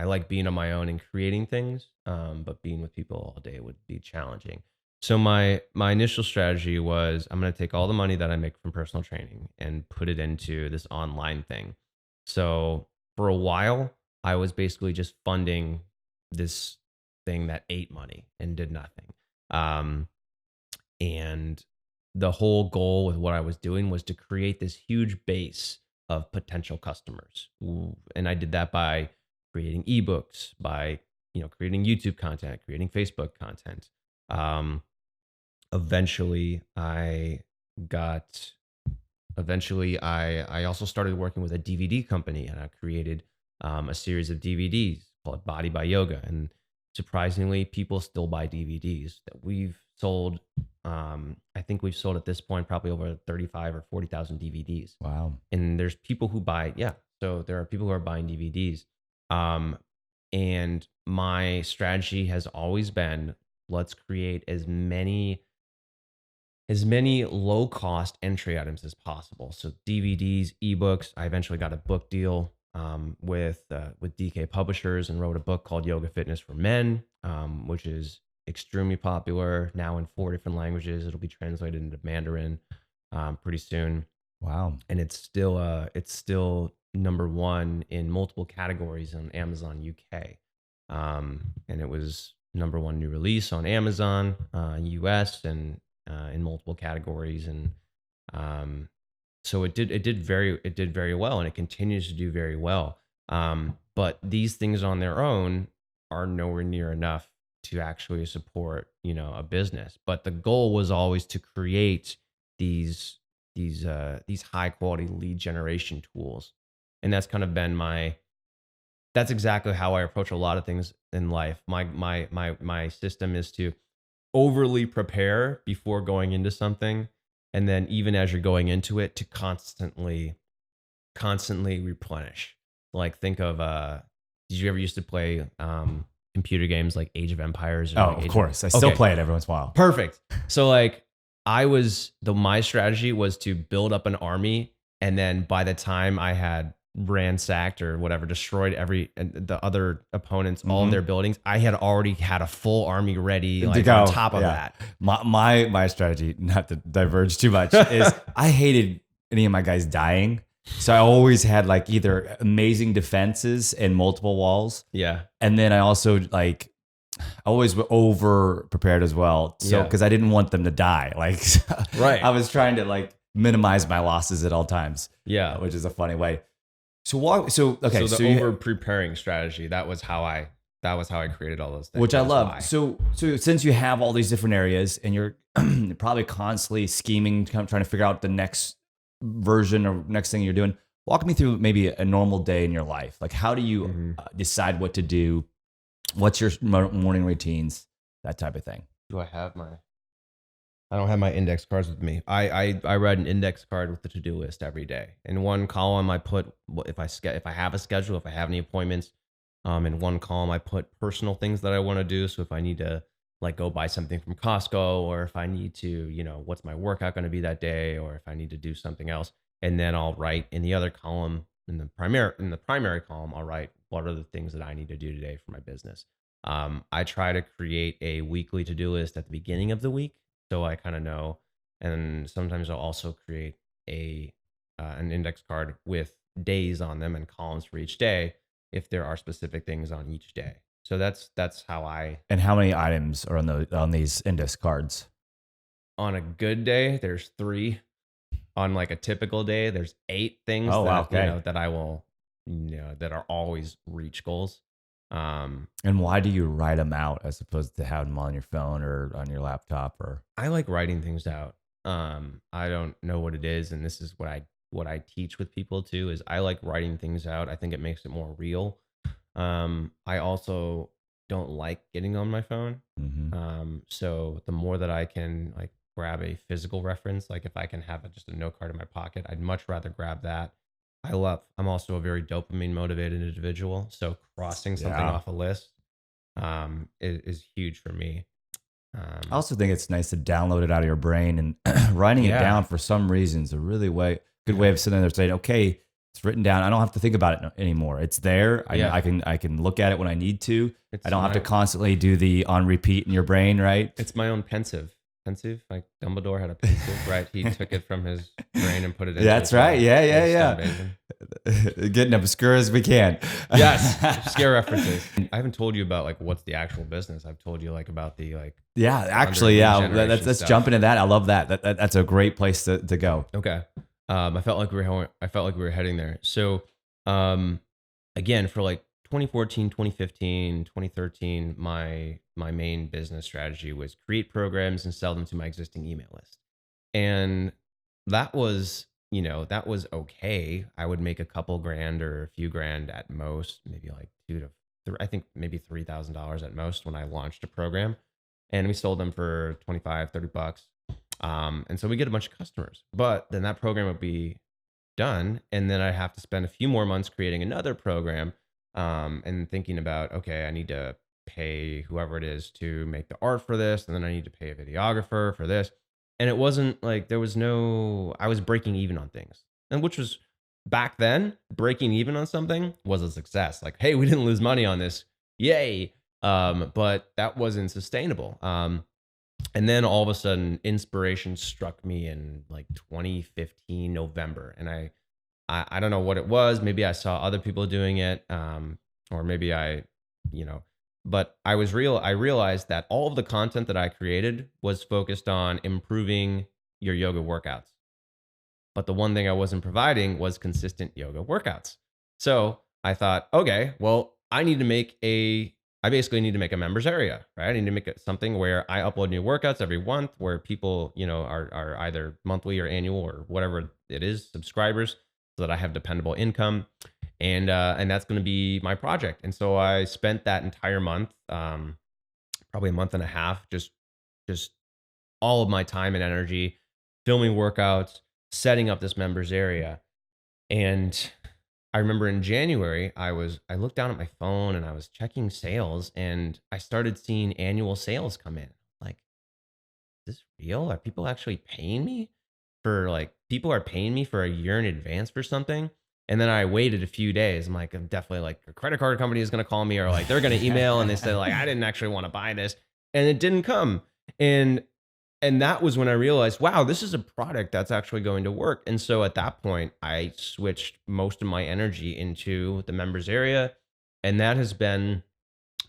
like being on my own and creating things, but being with people all day would be challenging. So my initial strategy was I'm going to take all the money that I make from personal training and put it into this online thing. So for a while, I was basically just funding this thing that ate money and did nothing. Um, and the whole goal with what I was doing was to create this huge base of potential customers. And I did that by creating ebooks, by creating YouTube content, creating Facebook content. Um, eventually, I got. Eventually, I also started working with a DVD company, and I created a series of DVDs called Body by Yoga, and surprisingly, people still buy DVDs. That we've sold, I think we've sold at this point probably over 35 or 40,000 DVDs. Wow. And there's people who buy, yeah. So there are people who are buying DVDs. Um, and my strategy has always been, let's create as many low cost entry items as possible. So DVDs, ebooks. I eventually got a book deal with DK Publishers and wrote a book called Yoga Fitness for Men, which is extremely popular now in 4 different languages. It'll be translated into Mandarin pretty soon, Wow. and it's still number one in multiple categories on Amazon UK, and it was number one new release on Amazon US and in multiple categories, and um, so it did very well, and it continues to do very well. But these things on their own are nowhere near enough to actually support a business. But the goal was always to create these these high quality lead generation tools, and that's exactly how I approach a lot of things in life. My system is to overly prepare before going into something, and then even as you're going into it, to constantly replenish. Like, think of did you ever used to play computer games like Age of Empires or Oh, like of Age course. I still Okay, play it every once in a while. perfect. So like my strategy was to build up an army, and then by the time I had ransacked or whatever, destroyed the other opponents, all of their buildings, I had already had a full army ready, To like go. on top of Yeah. that. My strategy, not to diverge too much, is I hated any of my guys dying. So I always had like either amazing defenses and multiple walls. Yeah. And then I also like always over prepared as well. So Yeah. because I didn't want them to die. Like Right. I was trying to like minimize my losses at all times. Yeah. Which is a funny way. Okay. So the So you, over preparing strategy, that was how I created all those things. which I That's love. why. So since you have all these different areas and you're probably constantly scheming, trying to figure out the next version or next thing you're doing, walk me through maybe a normal day in your life. Like, how do you decide what to do? What's your morning routines? That type of thing. I don't have my index cards with me. I write an index card with the to-do list every day. In one column, I put if I have a schedule, if I have any appointments. In one column, I put personal things that I want to do. So if I need to like go buy something from Costco, or if I need to, what's my workout going to be that day, or if I need to do something else. And then I'll write in the other column, in the primary column, I'll write what are the things that I need to do today for my business. I try to create a weekly to-do list at the beginning of the week, so I kind of know. And sometimes I'll also create an index card with days on them and columns for each day if there are specific things on each day. So that's how And how many items are on these index cards? on a good day, there's 3. On like a typical day, there's 8 things Oh, wow, okay. that I will, that are always reach goals. And why do you write them out as opposed to having them on your phone or on your laptop? Or I like writing things out. I don't know what it is, and this is what I teach with people too, is I like writing things out. I think it makes it more real. I also don't like getting on my phone. So the more that I can like grab a physical reference, like if I can have just a note card in my pocket, I'd much rather grab that. I'm also a very dopamine motivated individual. So crossing something off a list is huge for me. I also think it's nice to download it out of your brain, and writing it down for some reason is a really good way of sitting there saying, okay, it's written down. I don't have to think about it anymore. It's there. I can look at it when I need to. I don't have to constantly do the on repeat in your brain, right? It's my own pensive. Like Dumbledore had a pensive, right? He took it from his brain and put it in. That's right. Yeah. Getting obscure as we can. Yes. Scare references. I haven't told you about like what's the actual business. I've told you like about the like. Yeah, actually, let's jump into that. I love that. That's a great place to go. Okay. I felt like we were heading there. So, again, for like 2014, 2015, 2013, my main business strategy was create programs and sell them to my existing email list. And that was okay. I would make a couple grand or a few grand at most, maybe like I think maybe $3,000 at most when I launched a program, and we sold them for 25, 30 bucks. And so we get a bunch of customers, but then that program would be done. And then I have to spend a few more months creating another program, and thinking about, okay, I need to pay whoever it is to make the art for this. And then I need to pay a videographer for this. And it wasn't like I was breaking even on things. And which was back then, breaking even on something was a success. Like, hey, we didn't lose money on this. Yay. But that wasn't sustainable. And then all of a sudden, inspiration struck me in like 2015 November, and I don't know what it was. Maybe I saw other people doing it, or maybe you know, but I realized that all of the content that I created was focused on improving your yoga workouts. But the one thing I wasn't providing was consistent yoga workouts. So I thought, okay, well, I basically need to make a members area, right? I need to make it something where I upload new workouts every month, where people, are either monthly or annual or whatever it is, subscribers, so that I have dependable income. And that's going to be my project. And so I spent that entire month, probably a month and a half, just all of my time and energy filming workouts, setting up this members area. And I remember in January, I looked down at my phone and I was checking sales, and I started seeing annual sales come in. Like, is this real? Are people actually paying me people are paying me for a year in advance for something? And then I waited a few days. I'm definitely like a credit card company is going to call me, or like they're going to email and they say like, I didn't actually want to buy this. And it didn't come. And that was when I realized, wow, this is a product that's actually going to work. And so at that point, I switched most of my energy into the members area. And that has been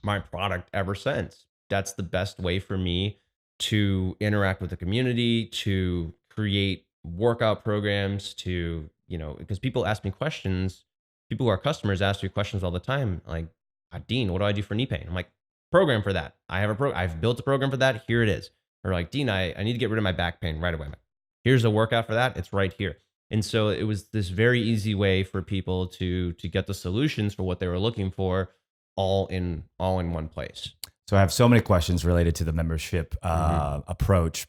my product ever since. That's the best way for me to interact with the community, to create workout programs, because people ask me questions. People who are customers ask me questions all the time. Like, Dean, what do I do for knee pain? I'm like, program for that. I've built a program for that. Here it is. Or like, Dean, I need to get rid of my back pain right away. Here's a workout for that. It's right here. And so it was this very easy way for people to get the solutions for what they were looking for, all in one place. So I have so many questions related to the membership approach.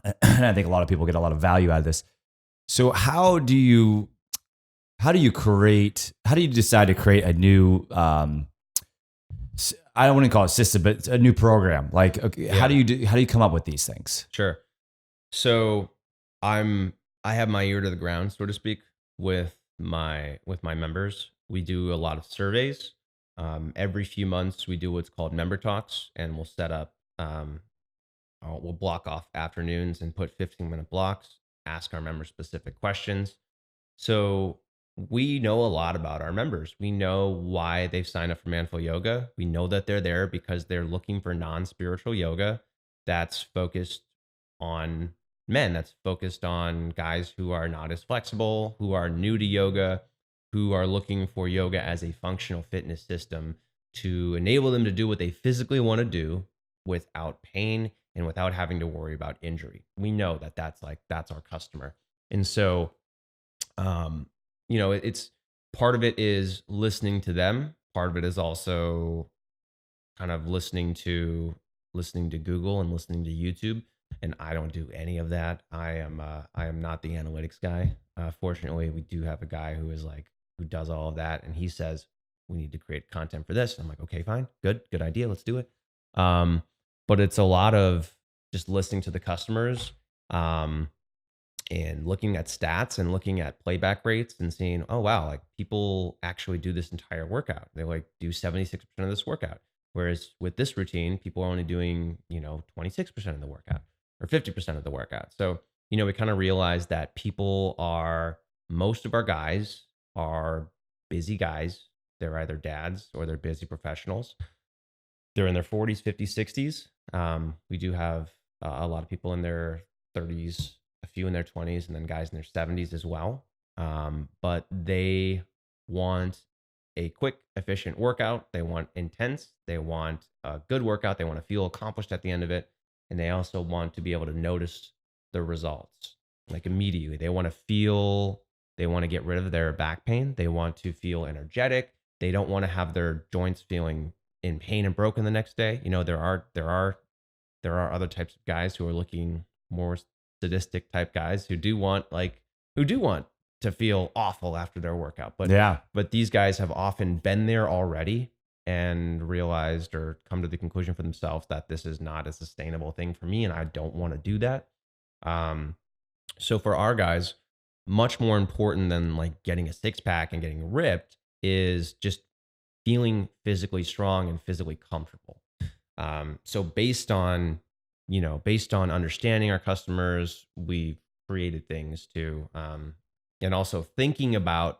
And I think a lot of people get a lot of value out of this. So how do you decide to create a new, I don't want to call it system, but a new program? Like, okay, Yeah. how do you come up with these things? Sure. So I have my ear to the ground, so to speak, with my members. We do a lot of surveys. Every few months, we do what's called member talks, and we'll set up, we'll block off afternoons and put 15-minute blocks, ask our members specific questions. So we know a lot about our members. We know why they've signed up for Manful Yoga. We know that they're there because they're looking for non-spiritual yoga that's focused on men, that's focused on guys who are not as flexible, who are new to yoga, who are looking for yoga as a functional fitness system to enable them to do what they physically want to do without pain and without having to worry about injury. We know that that's our customer. And so, it's part of it is listening to them. Part of it is also kind of listening to Google and listening to YouTube. And I don't do any of that. I am not the analytics guy. Fortunately, we do have a guy who does all of that, and he says we need to create content for this. I'm like, okay, fine, good idea, let's do it. But it's a lot of just listening to the customers, and looking at stats and looking at playback rates and seeing, oh wow, like people actually do this entire workout. They do 76% of this workout. Whereas with this routine, people are only doing, 26% of the workout or 50% of the workout. So, we kind of realized that most of our guys are busy guys. They're either dads or they're busy professionals. They're in their 40s, 50s, 60s. We do have a lot of people in their 30s, a few in their 20s, and then guys in their 70s as well. But they want a quick, efficient workout. They want intense. They want a good workout. They want to feel accomplished at the end of it. And they also want to be able to notice the results like immediately. They want to get rid of their back pain. They want to feel energetic. They don't want to have their joints feeling in pain and broken the next day. There are other types of guys who are looking more sadistic type guys who do want to feel awful after their workout. Yeah. But these guys have often been there already and realized or come to the conclusion for themselves that this is not a sustainable thing for me and I don't want to do that. Um, so for our guys, much more important than like getting a six pack and getting ripped is just feeling physically strong and physically comfortable. So based on understanding our customers, we've created things and also thinking about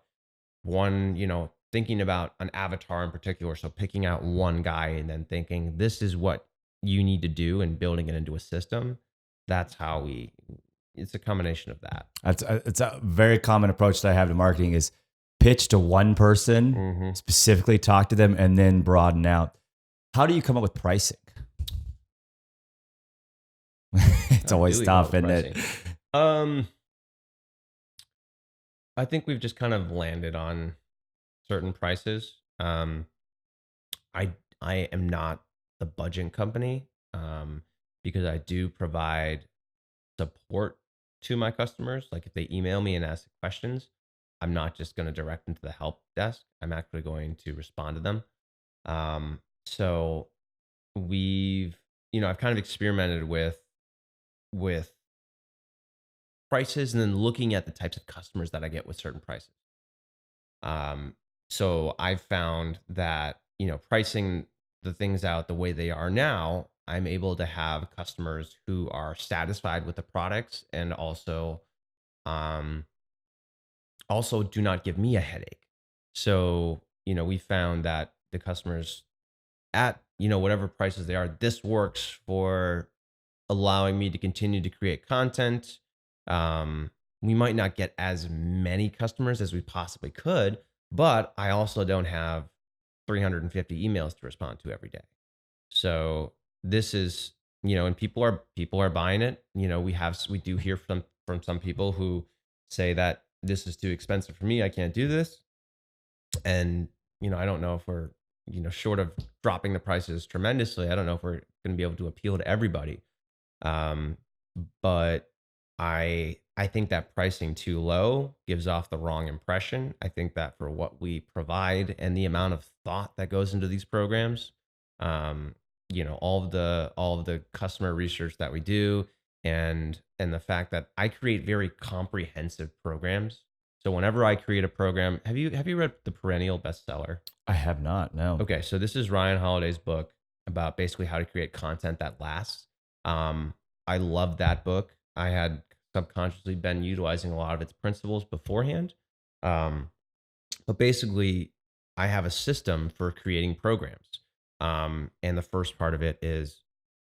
an avatar in particular. So picking out one guy and then thinking this is what you need to do and building it into a system. That's how it's a combination of that. It's a very common approach that I have to marketing is pitch to one person, specifically talk to them, and then broaden out. How do you come up with pricing? It's always tough, isn't it? I think we've just kind of landed on certain prices. I am not the budget company because I do provide support to my customers. Like if they email me and ask questions, I'm not just going to direct them to the help desk. I'm actually going to respond to them. So I've kind of experimented with prices and then looking at the types of customers that I get with certain prices. So I've found that, pricing the things out the way they are now, I'm able to have customers who are satisfied with the products and also do not give me a headache. So, we found that the customers at, whatever prices they are, this works for allowing me to continue to create content. We might not get as many customers as we possibly could, but I also don't have 350 emails to respond to every day. So this is, and people are buying it. We do hear from some people who say that this is too expensive for me. I can't do this. And, I don't know if we're, short of dropping the prices tremendously, I don't know if we're going to be able to appeal to everybody. But I think that pricing too low gives off the wrong impression. I think that for what we provide and the amount of thought that goes into these programs, all of the customer research that we do and the fact that I create very comprehensive programs. So whenever I create a program, have you read The Perennial Bestseller? I have not, no. Okay, so this is Ryan Holiday's book about basically how to create content that lasts. I love that book. I had subconsciously been utilizing a lot of its principles beforehand. But basically, I have a system for creating programs. And the first part of it is,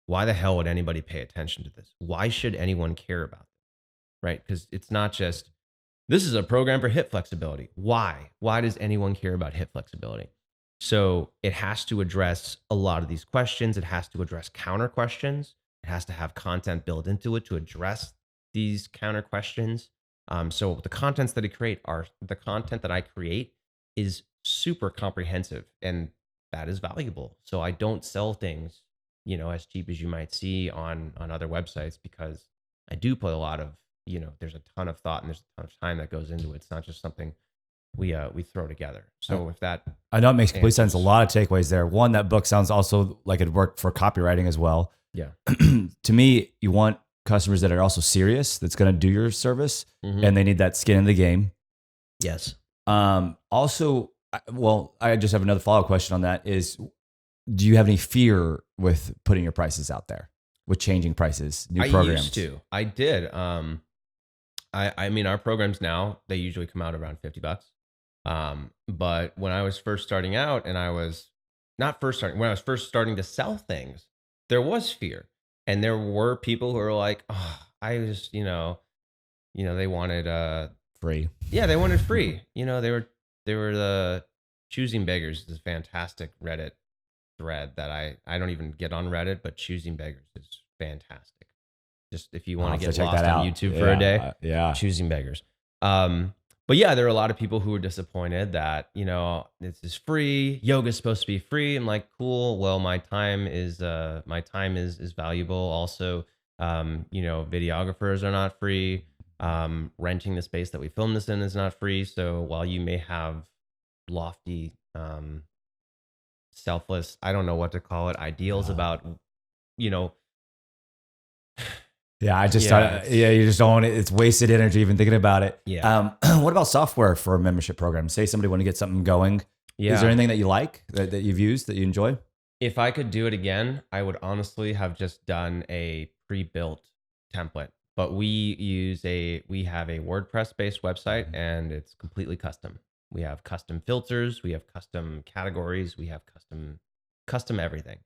why the hell would anybody pay attention to this? Why should anyone care about this? Right? Because it's not just, this is a program for hip flexibility. Why? Why does anyone care about hip flexibility? So it has to address a lot of these questions. It has to address counter questions. It has to have content built into it to address these counter questions. So the contents that the content that I create is super comprehensive and that is valuable. So I don't sell things, as cheap as you might see on other websites because I do put a lot of, there's a ton of thought and there's a ton of time that goes into it. It's not just something we throw together. So if that, I know it makes complete sense. A lot of takeaways there. One, that book sounds also like it worked for copywriting as well. Yeah. To me, you want customers that are also serious, that's going to do your service, and they need that skin in the game. Yes. Also, I just have another follow-up question on that is, do you have any fear with putting your prices out there, with changing prices, new programs? I used to. I did. I mean, our programs now, they usually come out around $50. But when I was first starting out when I was first starting to sell things, there was fear. And there were people who were like, oh, I just, they wanted free. Yeah, they wanted free. They were the Choosing Beggars is a fantastic Reddit thread that I don't even get on Reddit, but Choosing Beggars is fantastic. Just if you want to get lost on YouTube for a day, yeah. Choosing Beggars. But yeah, there are a lot of people who are disappointed that, this is free. Yoga's supposed to be free. I'm like, cool. Well, my time is valuable. Also, videographers are not free. Renting the space that we film this in is not free. So while you may have lofty, selfless, I don't know what to call it, ideals Uh, about, you know, yeah, I just yeah, you just don't want it. It's wasted energy even thinking about it. yeah, What about software for a membership program? Say somebody want to get something going. Is there yeah. anything that you like that you've used that you enjoy? If I could do it again, I would honestly have just done a pre-built template. But we have a WordPress based website Mhm. and it's completely custom. We have custom filters, we have custom categories, we have custom everything.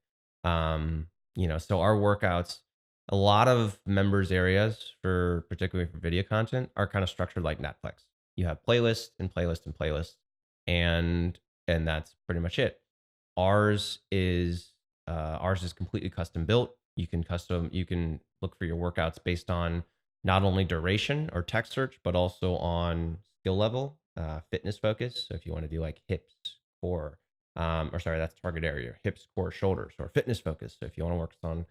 So our workouts, a lot of members areas for particularly for video content are kind of structured like Netflix. You have playlist and playlist and playlist, and and that's pretty much it. Ours is completely custom built. You can look for your workouts based on not only duration or text search, but also on skill level, fitness focus. So if you want to do like hips, core, or sorry, that's target area, hips, core, shoulders, or fitness focus. So if you want to work on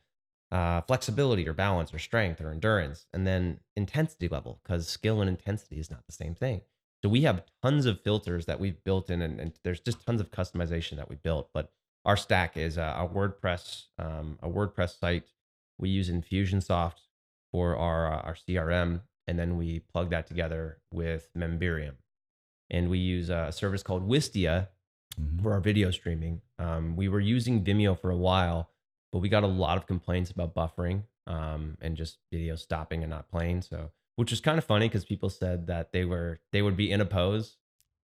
flexibility or balance or strength or endurance, and then intensity level, because skill and intensity is not the same thing. So we have tons of filters that we've built in, and there's just tons of customization that we built. But our stack is a WordPress site. We use Infusionsoft for our CRM, and then we plug that together with Memberium, and we use a service called Wistia Mhm. for our video streaming. We were using Vimeo for a while, but we got a lot of complaints about buffering, and just video stopping and not playing. So, which was kind of funny because people said that they would be in a pose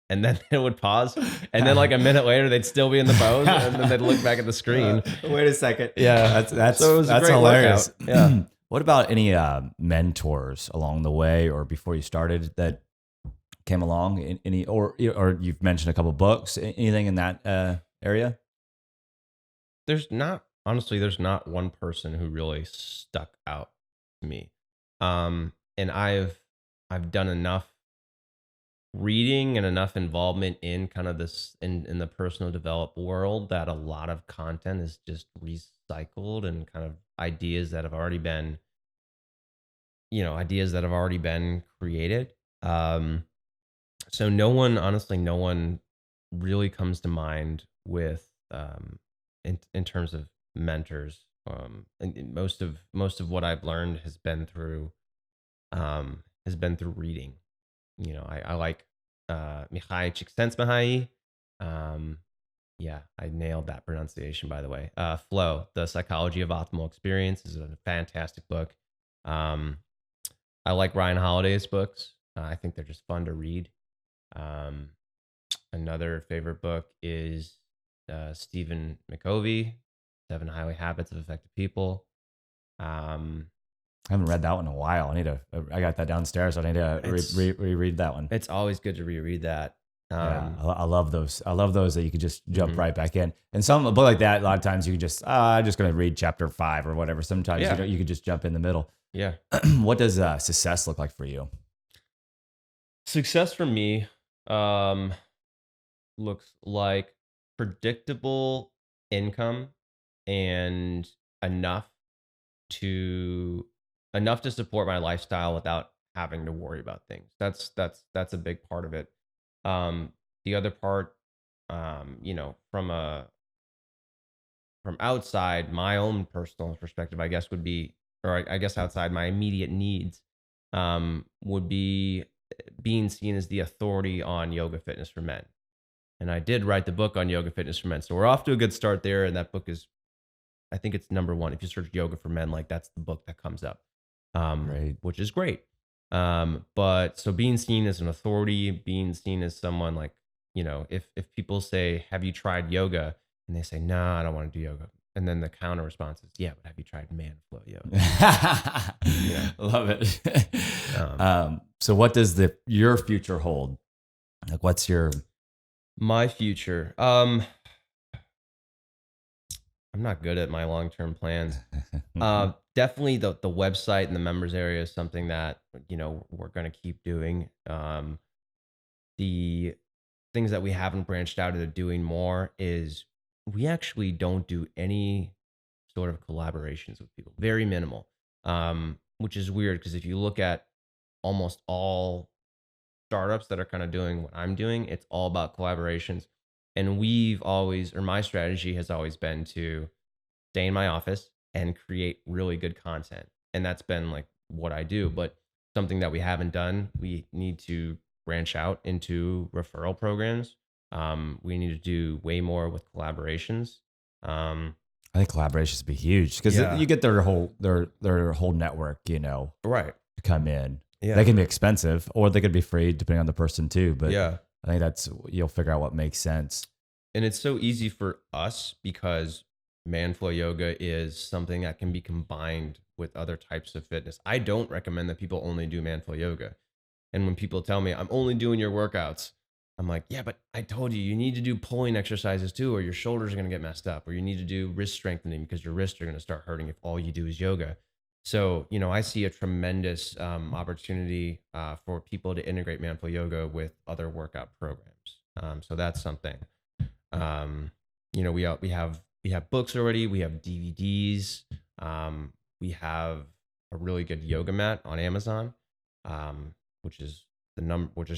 and then it would pause, and then like a minute later they'd still be in the pose, and then they'd look back at the screen. Wait a second. Yeah, That's so it was a great hilarious. workout. Yeah. What about any mentors along the way or before you started that came along? Any or you've mentioned a couple books. Anything in that area? There's not one person who really stuck out to me. And I've done enough reading and enough involvement in kind of this in the personal develop world that a lot of content is just recycled and kind of ideas that have already been created. So no one really comes to mind with in terms of mentors. And most of what I've learned has been through reading. I like Mihai Csikszentmihalyi. Um, yeah, I nailed that pronunciation, by the way. Flow, The Psychology of Optimal Experience is a fantastic book. Um, I like Ryan Holiday's books. I think they're just fun to read. Um, Another favorite book is Stephen McCovey, Seven Highly Habits of Effective People. Um, I haven't read that one in a while. I got that downstairs. I need to it's reread that one. it's always good to reread that. Yeah, I love those. I love those that you could just jump Mhm. right back in. And some a book like that, a lot of times you can just, I'm just going to read chapter 5 or whatever. Sometimes Yeah, you could just jump in the middle. yeah. What does success look like for you? Success for me um, looks like predictable income and enough to enough to support my lifestyle without having to worry about things. That's a big part of it. The other part, from outside my own personal perspective, I guess would be, or I guess outside my immediate needs, would be being seen as the authority on yoga fitness for men. And I did write the book on yoga fitness for men, so we're off to a good start there. And that book is, I think it's number one. If you search yoga for men, like that's the book that comes up, Great. which is great. But so being seen as an authority, being seen as someone like, if people say, "Have you tried yoga?" and they say, "No, I don't want to do yoga," and then the counter response is, "Yeah, but have you tried man flow yoga?" Yeah. Love it. Um, So what does your future hold? Like what's your my future. I'm not good at my long term plans. Definitely the website and the members area is something that we're going to keep doing. the things that we haven't branched out into doing more is we actually don't do any sort of collaborations with people, very minimal, which is weird because if you look at almost all startups that are kind of doing what I'm doing, it's all about collaborations. And we've always, or my strategy has always been to stay in my office and create really good content. And that's been like what I do. But something that we haven't done, we need to branch out into referral programs. We need to do way more with collaborations. I think collaborations would be huge because you get their whole network, Right. to come in. Yeah. They can be expensive or they could be free depending on the person too. But Yeah. I think you'll figure out what makes sense. And it's so easy for us because Manflow Yoga is something that can be combined with other types of fitness. I don't recommend that people only do Manflow Yoga. And when people tell me I'm only doing your workouts, I'm like, yeah, but I told you need to do pulling exercises too, or your shoulders are going to get messed up, or you need to do wrist strengthening because your wrists are going to start hurting if all you do is yoga. So, I see a tremendous opportunity for people to integrate Manflow Yoga with other workout programs. So that's something. We have books already. We have DVDs. We have a really good yoga mat on Amazon, which is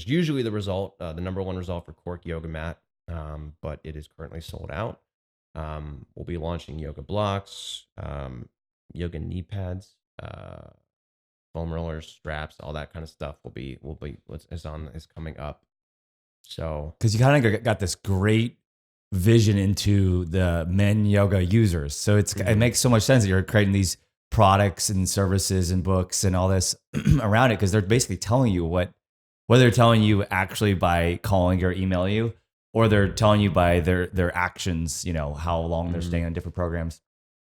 usually the number one result for Cork yoga mat. But it is currently sold out. We'll be launching yoga blocks, yoga knee pads, foam rollers, straps, all that kind of stuff is coming up. So, because you kind of got this great vision into the men yoga users, so it makes so much sense that you're creating these products and services and books and all this around it because they're basically telling you whether they're telling you actually by calling or email you, or they're telling you by their actions. How long they're staying on different programs.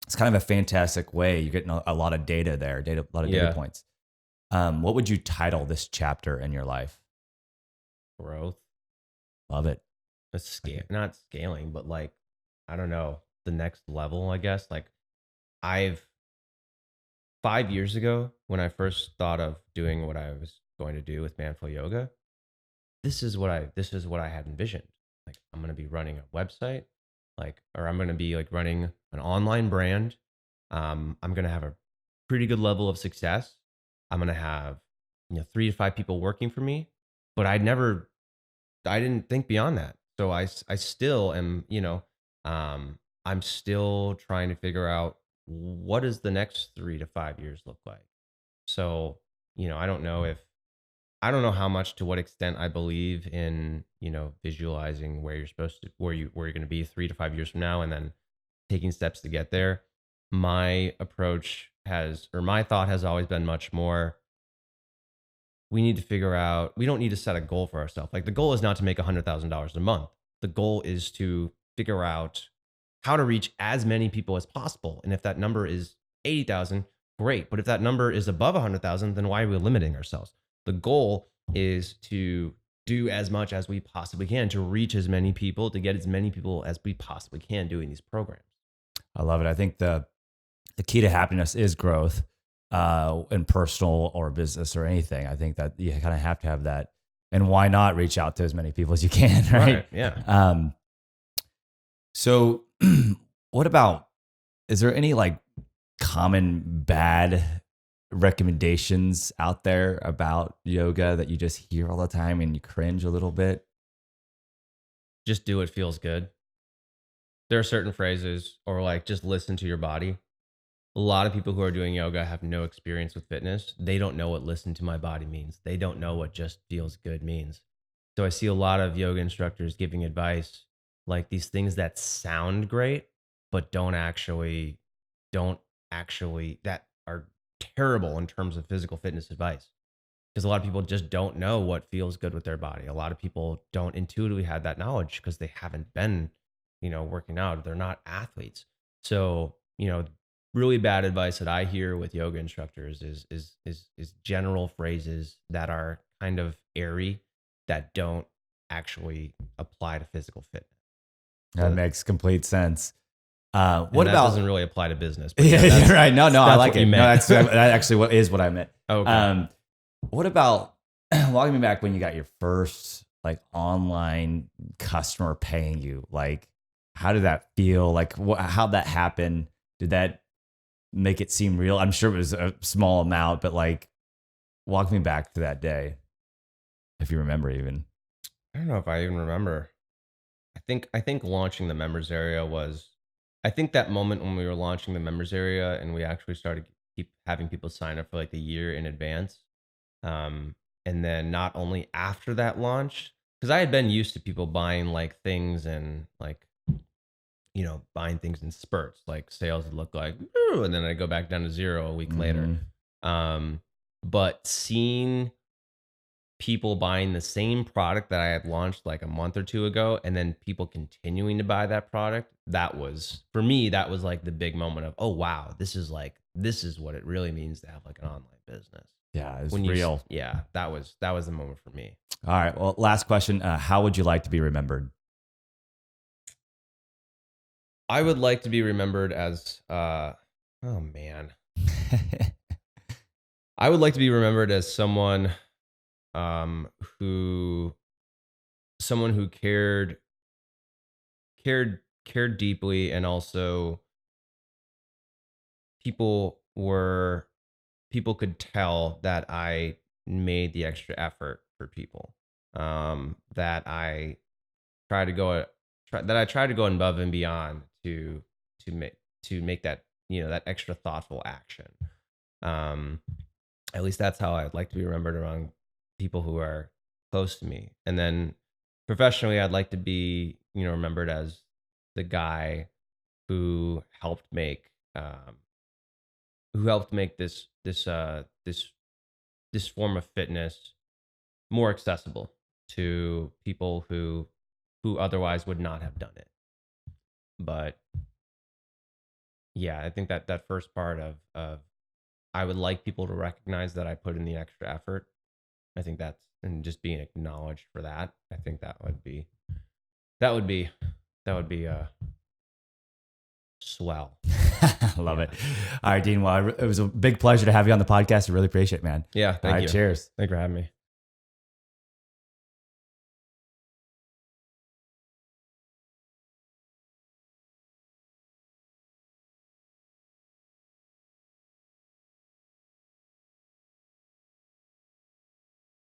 It's kind of a fantastic way. You're getting a lot of data there, a lot of data points. What would you title this chapter in your life? Growth. Love it. Not scaling, but like, I don't know, the next level, I guess. Like 5 years ago, when I first thought of doing what I was going to do with Manflow Yoga, this is what I had envisioned. Like, I'm going to be running a website, or I'm going to be like running an online brand. I'm going to have a pretty good level of success. I'm going to have 3 to 5 people working for me, but I didn't think beyond that. So I still am, I'm still trying to figure out what does the next 3 to 5 years look like. So, I don't know how much, to what extent I believe in, visualizing where you're going to be 3 to 5 years from now, and then taking steps to get there. My thought has always been much more, we need to figure out, we don't need to set a goal for ourselves. Like, the goal is not to make $100,000 a month. The goal is to figure out how to reach as many people as possible. And if that number is 80,000, great. But if that number is above 100,000, then why are we limiting ourselves? The goal is to do as much as we possibly can, to reach as many people, to get as many people as we possibly can doing these programs. I love it. I think the key to happiness is growth, in personal or business or anything. I think that you kind of have to have that. And why not reach out to as many people as you can, right? Yeah. So what about, is there any like common bad recommendations out there about yoga that you just hear all the time and you cringe a little bit? Just do what feels good. There are certain phrases, or like, just listen to your body. A lot of people who are doing yoga have no experience with fitness. They don't know what listen to my body means. They don't know what just feels good means. So I see a lot of yoga instructors giving advice, like these things that sound great, but that are terrible in terms of physical fitness advice. Because a lot of people just don't know what feels good with their body. A lot of people don't intuitively have that knowledge because they haven't been, working out. They're not athletes. So, really bad advice that I hear with yoga instructors is general phrases that are kind of airy, that don't actually apply to physical fitness. That makes complete sense. What about, doesn't really apply to business? But yeah, you're right. No, I like it. No, that's actually what I meant. Okay. What about walking me back when you got your first like online customer paying you? Like, how did that feel? Like, how'd that happen? Did that make it seem real? I'm sure it was a small amount, but like, walk me back to that day, if you remember even. I don't know if I even remember. I think launching the members area was, I think that moment when we were launching the members area and we actually started keep having people sign up for like a year in advance. And then not only after that launch, because I had been used to people buying like things and like, buying things in spurts, like sales would look like, "Ooh," and then I go back down to zero a week later. Mhm. Um, but seeing people buying the same product that I had launched like a month or two ago, and then people continuing to buy that product, that was for me, that was like the big moment of, oh wow, this is what it really means to have like an online business. Yeah, it's When real. yeah, that was the moment for me. All right. Well, last question. How would you like to be remembered? I would like to be remembered as oh man. I would like to be remembered as um who someone who cared deeply, and also people were people could tell that I made the extra effort for people. That I try to go that I try to go above and beyond to make that, that extra thoughtful action. Um, at least that's how I'd like to be remembered around people who are close to me. And then professionally, I'd like to be, remembered as the guy who helped make this form of fitness more accessible to people who otherwise would not have done it. But yeah, I think that that first part of I would like people to recognize that I put in the extra effort. I think that's, and just being acknowledged for that. I think that would be that would be swell. I love it. All right, Dean. Well, it was a big pleasure to have you on the podcast. I really appreciate it, man. Yeah, All thank right, you. cheers. Thanks for having me.